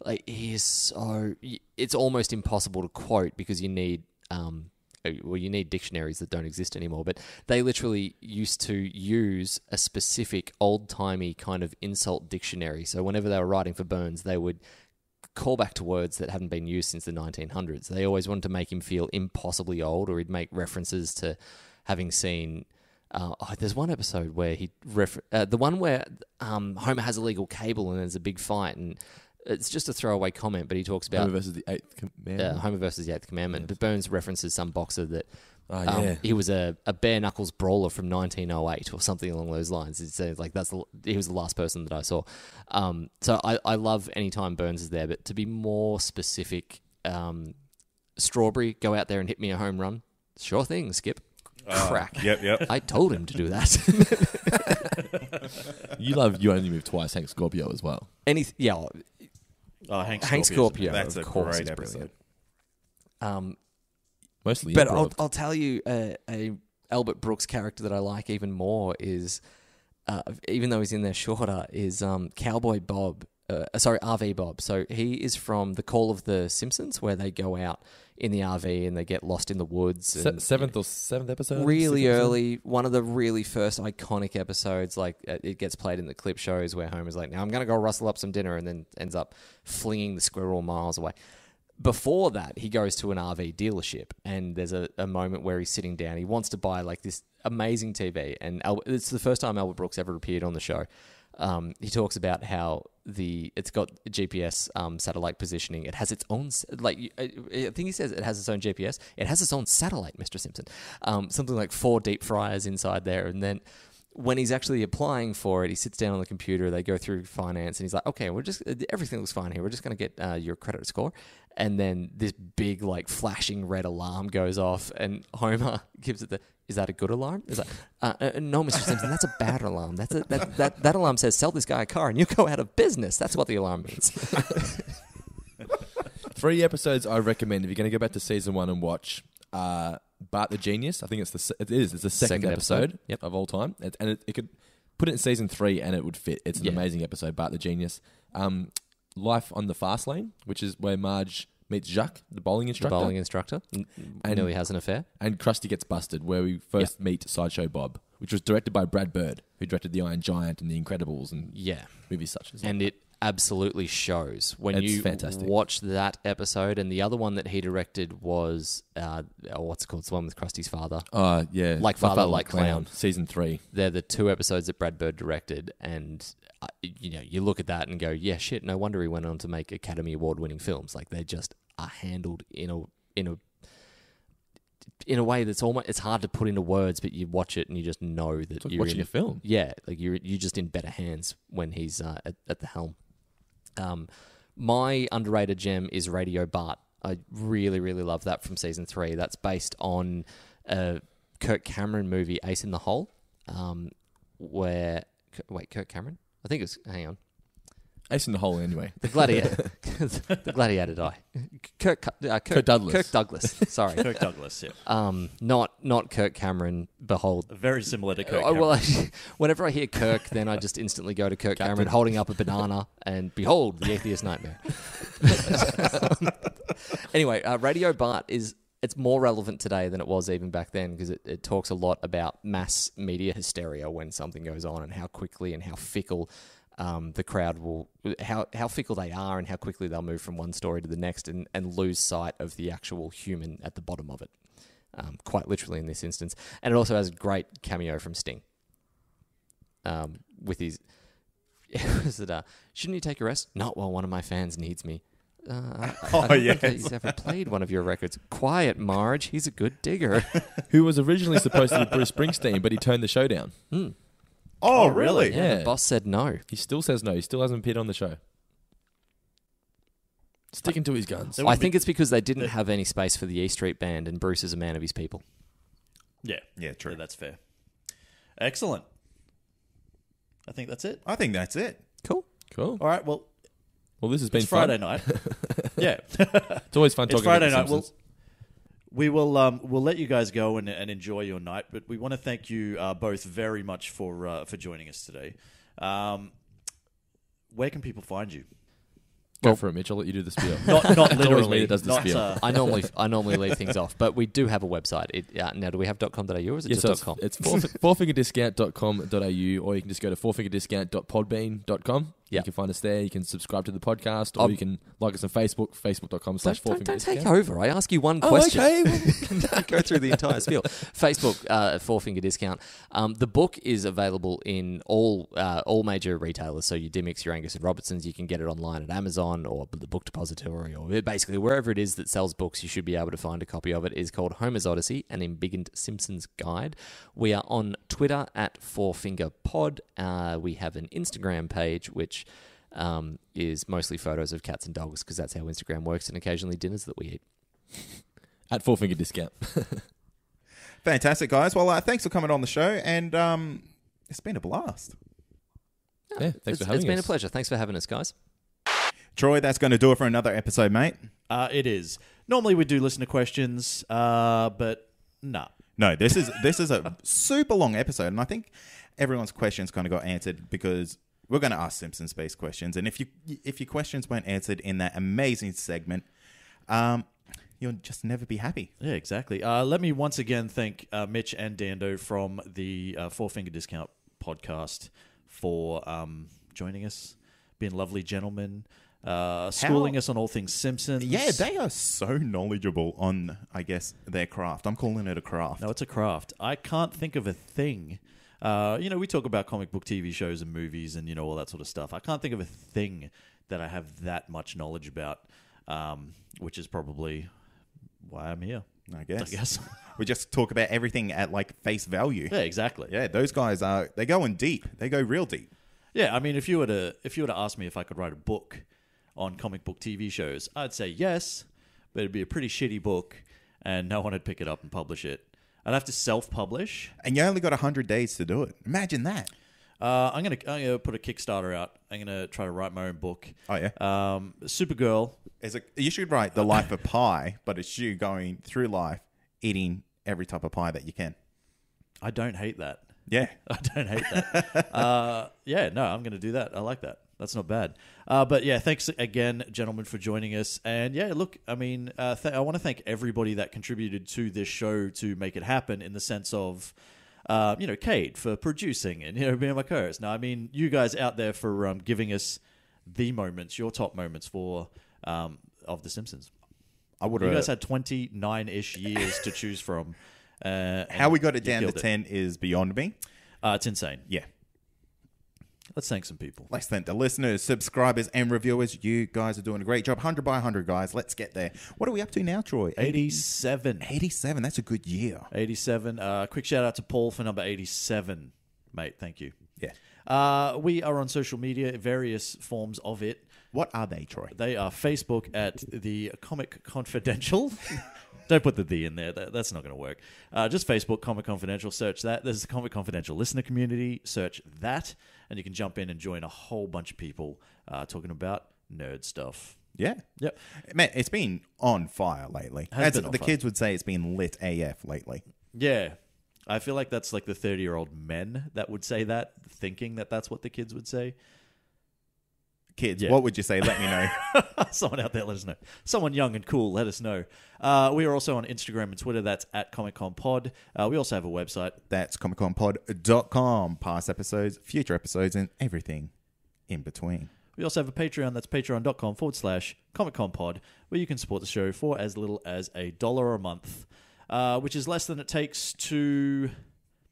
Speaker 3: Like, he is so... It's almost impossible to quote because you need... you need dictionaries that don't exist anymore, but they literally used to use a specific old-timey kind of insult dictionary. So whenever they were writing for Burns, they would call back to words that hadn't been used since the 1900s. They always wanted to make him feel impossibly old, or he'd make references to having seen... there's one episode where the one where Homer has illegal cable and there's a big fight, and it's just a throwaway comment, but he talks about
Speaker 4: Homer versus the Eighth Commandment.
Speaker 3: Homer versus the Eighth Commandment. But Burns references some boxer that
Speaker 4: He
Speaker 3: was a bare knuckles brawler from 1908 or something along those lines. It says like he was the last person that I saw. So I love any time Burns is there, but to be more specific, Strawberry, go out there and hit me a home run. Sure thing, Skip. Crack.
Speaker 1: Yep.
Speaker 3: I told him to do that.
Speaker 4: You love You Only Move Twice, Hank Scorpio as well.
Speaker 3: Hank
Speaker 2: Hank
Speaker 3: Scorpio,
Speaker 1: That's
Speaker 3: of
Speaker 1: a
Speaker 3: course,
Speaker 1: great
Speaker 3: is
Speaker 1: episode.
Speaker 3: brilliant.
Speaker 4: Mostly
Speaker 3: But
Speaker 4: improv.
Speaker 3: I'll tell you, a Albert Brooks character that I like even more is, even though he's in there shorter, is Cowboy Bob. RV Bob. So he is from The Call of the Simpsons, where they go out in the RV and they get lost in the woods. And,
Speaker 4: seventh episode?
Speaker 3: really
Speaker 4: Sixth
Speaker 3: early, one of the really first iconic episodes. Like it gets played in the clip shows where Homer's like, "Now I'm going to go rustle up some dinner," and then ends up flinging the squirrel miles away. Before that, he goes to an RV dealership, and there's a moment where he's sitting down. He wants to buy like this amazing TV, and it's the first time Albert Brooks ever appeared on the show. He talks about how it's got GPS satellite positioning. It has its own, I think he says it has its own GPS. It has its own satellite, Mr. Simpson. Something like 4 deep fryers inside there. And then when he's actually applying for it, he sits down on the computer. They go through finance, and he's like, "Okay, everything looks fine here. We're just going to get your credit score." And then this big, like, flashing red alarm goes off, and Homer gives it "Is that a good alarm?" It's like, "No, Mr. Simpson, that's a bad alarm. That alarm says sell this guy a car and you go out of business. That's what the alarm means."
Speaker 4: 3 episodes I recommend if you're going to go back to season 1 and watch Bart the Genius. I think it's the second episode of all time, and it could put it in season 3 and it would fit. It's an amazing episode, Bart the Genius. Life on the Fast Lane, which is where Marge meets Jacques, the bowling instructor.
Speaker 3: And nearly has an affair.
Speaker 4: And Krusty Gets Busted, where we first meet Sideshow Bob, which was directed by Brad Bird, who directed The Iron Giant and The Incredibles and movies such as that.
Speaker 3: And it absolutely shows when
Speaker 4: It's
Speaker 3: you
Speaker 4: fantastic.
Speaker 3: watch that episode. And the other one that he directed was what's it called? It's the one with Krusty's father.
Speaker 4: Yeah.
Speaker 3: Like Father, Like Clown.
Speaker 4: Season 3.
Speaker 3: They're the 2 episodes that Brad Bird directed, and you look at that and go, yeah, shit, no wonder he went on to make Academy Award winning films. Like, they just are handled in a way that's almost, it's hard to put into words, but you watch it and you just know that
Speaker 4: Like
Speaker 3: you're
Speaker 4: watching a film.
Speaker 3: Yeah, like you're just in better hands when he's at the helm. My underrated gem is Radio Bart. I really, really love that from season 3. That's based on a Kirk Cameron movie, Ace in the Hole, Kirk Cameron? I think it's, hang on.
Speaker 4: Ace in the hole anyway.
Speaker 3: The Gladiator. The Gladiator die. Kirk
Speaker 4: Douglas.
Speaker 3: Kirk Douglas. Sorry.
Speaker 2: Kirk Douglas, yeah.
Speaker 3: Not Kirk Cameron. Behold.
Speaker 2: Very similar to Kirk
Speaker 3: Oh, well,
Speaker 2: Cameron.
Speaker 3: whenever I hear Kirk, then I just instantly go to Kirk Cameron holding up a banana and behold, the atheist nightmare. Anyway, Radio Bart it's more relevant today than it was even back then because it talks a lot about mass media hysteria when something goes on and how quickly and how fickle the crowd will, how fickle they are and how quickly they'll move from one story to the next and lose sight of the actual human at the bottom of it. Quite literally in this instance. And it also has a great cameo from Sting. With his... shouldn't you take a rest? Not while one of my fans needs me. I don't think he's ever played one of your records. Quiet, Marge. He's a good digger.
Speaker 4: Who was originally supposed to be Bruce Springsteen, but he turned the show down.
Speaker 1: Oh, really?
Speaker 3: Yeah,
Speaker 4: Yeah.
Speaker 3: the boss said no.
Speaker 4: He still says no. He still hasn't appeared on the show. Sticking to his guns.
Speaker 3: I think it's because they didn't have any space for the E Street Band, and Bruce is a man of his people.
Speaker 2: Yeah.
Speaker 1: Yeah, true.
Speaker 2: Yeah, that's fair. Excellent. I think that's it.
Speaker 1: I think that's it.
Speaker 3: Cool.
Speaker 4: Cool.
Speaker 2: All right, well,
Speaker 4: Well, this has been
Speaker 2: it's Friday
Speaker 4: fun.
Speaker 2: night. Yeah.
Speaker 4: It's always fun
Speaker 2: It's
Speaker 4: talking
Speaker 2: Friday
Speaker 4: about the
Speaker 2: night.
Speaker 4: Simpsons.
Speaker 2: We'll let you guys go and enjoy your night, but we want to thank you both very much for joining us today. Where can people find you?
Speaker 4: Go for it, Mitch. I'll let you do the spiel.
Speaker 2: Not
Speaker 4: It's always
Speaker 2: literally.
Speaker 4: me that does the
Speaker 2: not,
Speaker 4: spiel.
Speaker 3: I normally leave things off, but we do have a website. Now, do we have .com.au or is it
Speaker 4: Yes,
Speaker 3: just
Speaker 4: so
Speaker 3: .com?
Speaker 4: it's fourfingerdiscount.com.au, or you can just go to fourfingerdiscount.podbean.com.
Speaker 3: Yeah.
Speaker 4: You can find us there. You can subscribe to the podcast, or you can like us on Facebook, facebook.com/fourfingerdiscount.
Speaker 3: Don't take over. I ask you one
Speaker 4: Oh,
Speaker 3: question.
Speaker 4: okay.
Speaker 3: Don't go through the entire spiel. Facebook, Four Finger Discount. The book is available in all major retailers. So your Dimmicks, your Angus and Robertsons, you can get it online at Amazon or the Book Depository, or basically wherever it is that sells books, you should be able to find a copy of it. It is called Homer's Odyssey, an Embiggened Simpsons Guide. We are on Twitter at FourFingerPod. We have an Instagram page, which is mostly photos of cats and dogs, because that's how Instagram works, and occasionally dinners that we eat.
Speaker 4: At Fourfinger Discount.
Speaker 1: Fantastic, guys. Well, thanks for coming on the show, and it's been a blast.
Speaker 4: Yeah, thanks for having us.
Speaker 3: It's been a pleasure. Thanks for having us, guys.
Speaker 1: Troy, that's going to do it for another episode, mate.
Speaker 2: It is. Normally we do listen to questions, but nah.
Speaker 1: No, this is a super long episode, and I think everyone's questions kind of got answered because we're going to ask Simpsons-based questions, and if your questions weren't answered in that amazing segment, you'll just never be happy.
Speaker 2: Yeah, exactly. Let me once again thank Mitch and Dando from the Four Finger Discount podcast for joining us, being lovely gentlemen, schooling us on all things Simpsons.
Speaker 1: Yeah, they are so knowledgeable on, I guess, their craft. I'm calling it a craft.
Speaker 2: No, it's a craft. I can't think of a thing. We talk about comic book TV shows and movies and, all that sort of stuff. I can't think of a thing that I have that much knowledge about, which is probably why I'm here.
Speaker 1: I guess. We just talk about everything at, face value.
Speaker 2: Yeah, exactly.
Speaker 1: Yeah, those guys they're going deep. They go real deep.
Speaker 2: Yeah, I mean, if you were to ask me if I could write a book on comic book TV shows, I'd say yes, but it'd be a pretty shitty book, and no one would pick it up and publish it. I'd have to self-publish.
Speaker 1: And you only got 100 days to do it. Imagine that.
Speaker 2: I'm gonna put a Kickstarter out. I'm gonna try to write my own book.
Speaker 1: Oh, yeah?
Speaker 2: Supergirl.
Speaker 1: You should write The Life of Pi, but it's you going through life eating every type of pie that you can.
Speaker 2: I don't hate that.
Speaker 1: Yeah.
Speaker 2: I don't hate that. I'm going to do that. I like that. That's not bad. But yeah, thanks again, gentlemen, for joining us. And yeah, look, I mean, I want to thank everybody that contributed to this show to make it happen, in the sense of, Cade for producing and, being my co-host. Now, I mean, you guys out there for giving us the moments, your top moments of The Simpsons. You guys had 29-ish years to choose from.
Speaker 1: How we got it down to 10 is beyond me.
Speaker 2: It's insane.
Speaker 1: Yeah.
Speaker 2: Let's thank some people.
Speaker 1: Let's thank the listeners, subscribers, and reviewers. You guys are doing a great job. 100 by 100, guys. Let's get there. What are we up to now, Troy?
Speaker 2: 87.
Speaker 1: 87. That's a good year.
Speaker 2: 87. Quick shout out to Paul for number 87. Mate, thank you.
Speaker 1: Yeah.
Speaker 2: We are on social media, various forms of it.
Speaker 1: What are they, Troy?
Speaker 2: They are Facebook at The Comic Confidential. Don't put the in there. That's not going to work. Just Facebook, Comic Confidential, search that. There's the Comic Confidential listener community. Search that, and you can jump in and join a whole bunch of people talking about nerd stuff.
Speaker 1: Yeah.
Speaker 2: Yep.
Speaker 1: Man, it's been on fire lately.
Speaker 2: Has been on
Speaker 1: the
Speaker 2: fire.
Speaker 1: kids would say it's been lit AF lately.
Speaker 2: Yeah. I feel like that's like the 30-year-old men that would say that, thinking that that's what the kids would say.
Speaker 1: Kids,
Speaker 2: Yeah.
Speaker 1: what would you say? Let me know.
Speaker 2: Someone out there, let us know. Someone young and cool, let us know. We are also on Instagram and Twitter. That's at ComicConPod. We also have a website.
Speaker 1: That's comicconpod.com. Past episodes, future episodes, and everything in between.
Speaker 2: We also have a Patreon. That's patreon.com/ComicConPod, where you can support the show for as little as $1 a month, which is less than it takes to...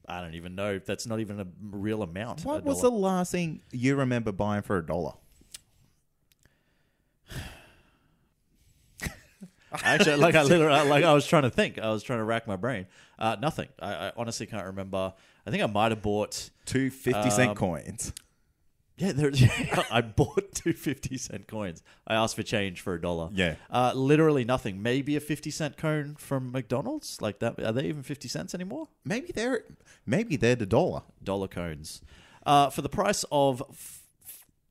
Speaker 2: I don't even know. That's not even a real amount.
Speaker 1: What was the last thing you remember buying for $1?
Speaker 2: Actually, I was trying to think. I was trying to rack my brain. Nothing. I honestly can't remember. I think I might have bought
Speaker 1: 2 50-cent coins.
Speaker 2: Yeah, I bought 2 50-cent coins. I asked for change for $1.
Speaker 1: Yeah.
Speaker 2: Literally nothing. Maybe a 50-cent cone from McDonald's. Like that. Are they even 50 cents anymore?
Speaker 1: Maybe they're the $1.
Speaker 2: Dollar cones. For the price of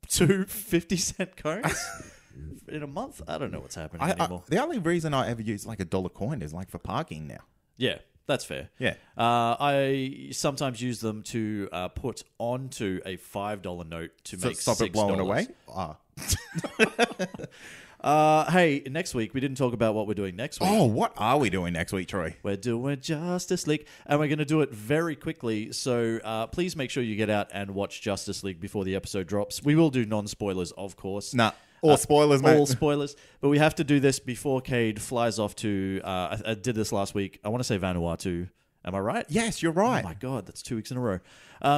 Speaker 2: 2 50-cent cones in a month? I don't know what's happening anymore.
Speaker 1: The only reason I ever use like $1 coin is like for parking now.
Speaker 2: Yeah, that's fair.
Speaker 1: Yeah.
Speaker 2: I sometimes use them to put onto a $5 note to make
Speaker 1: Stop
Speaker 2: $6.
Speaker 1: it blowing away.
Speaker 2: Hey, next week, we didn't talk about what we're doing next week.
Speaker 1: Oh, what are we doing next week, Troy?
Speaker 2: We're doing Justice League, and we're going to do it very quickly. So please make sure you get out and watch Justice League before the episode drops. We will do non-spoilers, of course.
Speaker 1: Nah, all spoilers, mate.
Speaker 2: All spoilers. But we have to do this before Cade flies off to... I did this last week. I want to say Vanuatu. Am I right?
Speaker 1: Yes, you're right.
Speaker 2: Oh, my God. That's 2 weeks in a row.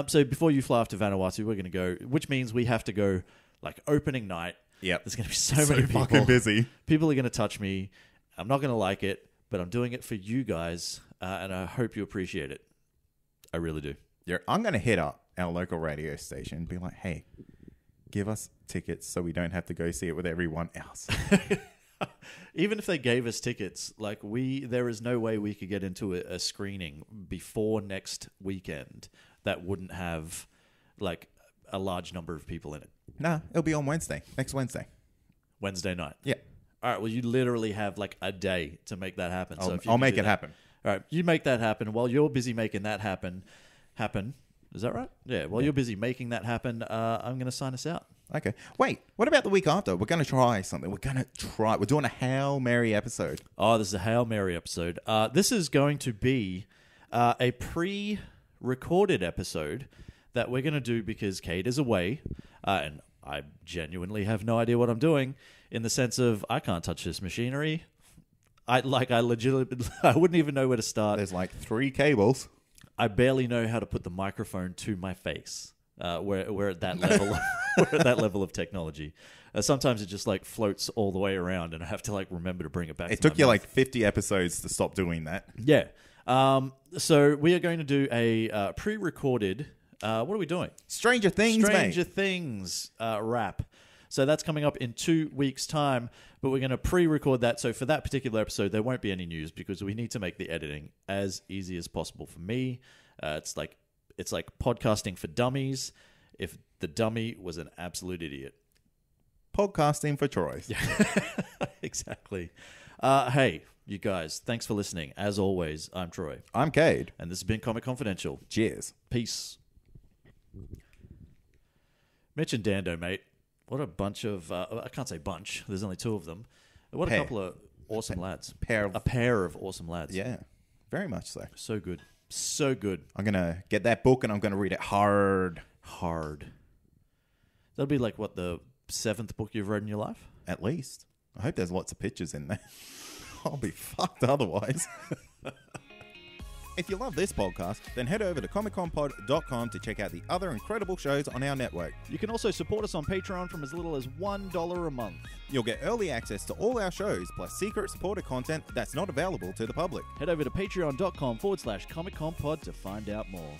Speaker 2: So before you fly off to Vanuatu, we're going to go... Which means we have to go, like, opening night.
Speaker 1: Yep.
Speaker 2: There's going to be so many people.
Speaker 1: Fucking busy.
Speaker 2: People are going to touch me. I'm not going to like it, but I'm doing it for you guys, and I hope you appreciate it. I really do.
Speaker 1: Yeah, I'm going to hit up our local radio station and be like, hey, give us tickets so we don't have to go see it with everyone else.
Speaker 2: Even if they gave us tickets, like there is no way we could get into a screening before next weekend that wouldn't have like a large number of people in it.
Speaker 1: Nah, it'll be on next Wednesday.
Speaker 2: Wednesday night.
Speaker 1: Yeah.
Speaker 2: All right. Well, you literally have like a day to make that happen. So if you
Speaker 1: I'll
Speaker 2: can
Speaker 1: make
Speaker 2: do
Speaker 1: it
Speaker 2: that-
Speaker 1: happen.
Speaker 2: All right. You make that happen while you're busy making that happen. Is that right? Yeah. While you're busy making that happen, I'm going to sign us out.
Speaker 1: Okay. Wait, what about the week after? We're going to try something. We're doing a Hail Mary episode.
Speaker 2: Oh, this is a Hail Mary episode. This is going to be a pre-recorded episode that we're going to do because Kate is away, and I genuinely have no idea what I'm doing in the sense of I can't touch this machinery. I legitimately I wouldn't even know where to start.
Speaker 1: There's like 3 cables.
Speaker 2: I barely know how to put the microphone to my face. We're at that level. We're at that level of technology. Sometimes it just like floats all the way around, and I have to like remember to bring it back.
Speaker 1: It took you like 50 episodes to stop doing that.
Speaker 2: Yeah. So we are going to do a pre-recorded. What are we doing?
Speaker 1: Stranger Things,
Speaker 2: Stranger
Speaker 1: mate.
Speaker 2: Things wrap. So that's coming up in 2 weeks' time, but we're going to pre-record that. So for that particular episode, there won't be any news because we need to make the editing as easy as possible for me. It's like podcasting for dummies if the dummy was an absolute idiot.
Speaker 1: Podcasting for Troy.
Speaker 2: Yeah, exactly. Hey, you guys, thanks for listening. As always, I'm Troy.
Speaker 1: I'm Cade.
Speaker 2: And this has been Comic Confidential.
Speaker 1: Cheers.
Speaker 2: Peace. Mitch and Dando, mate. What a bunch of... I can't say bunch. There's only 2 of them. What a couple of awesome lads. A pair of awesome lads.
Speaker 1: Yeah, very much so.
Speaker 2: So good. So good.
Speaker 1: I'm going to get that book and I'm going to read it hard.
Speaker 2: That'll be like, what, the 7th book you've read in your life?
Speaker 1: At least. I hope there's lots of pictures in there. I'll be fucked otherwise. If you love this podcast, then head over to comicconpod.com to check out the other incredible shows on our network.
Speaker 2: You can also support us on Patreon from as little as $1 a month.
Speaker 1: You'll get early access to all our shows, plus secret supporter content that's not available to the public.
Speaker 2: Head over to patreon.com/ComicConPod to find out more.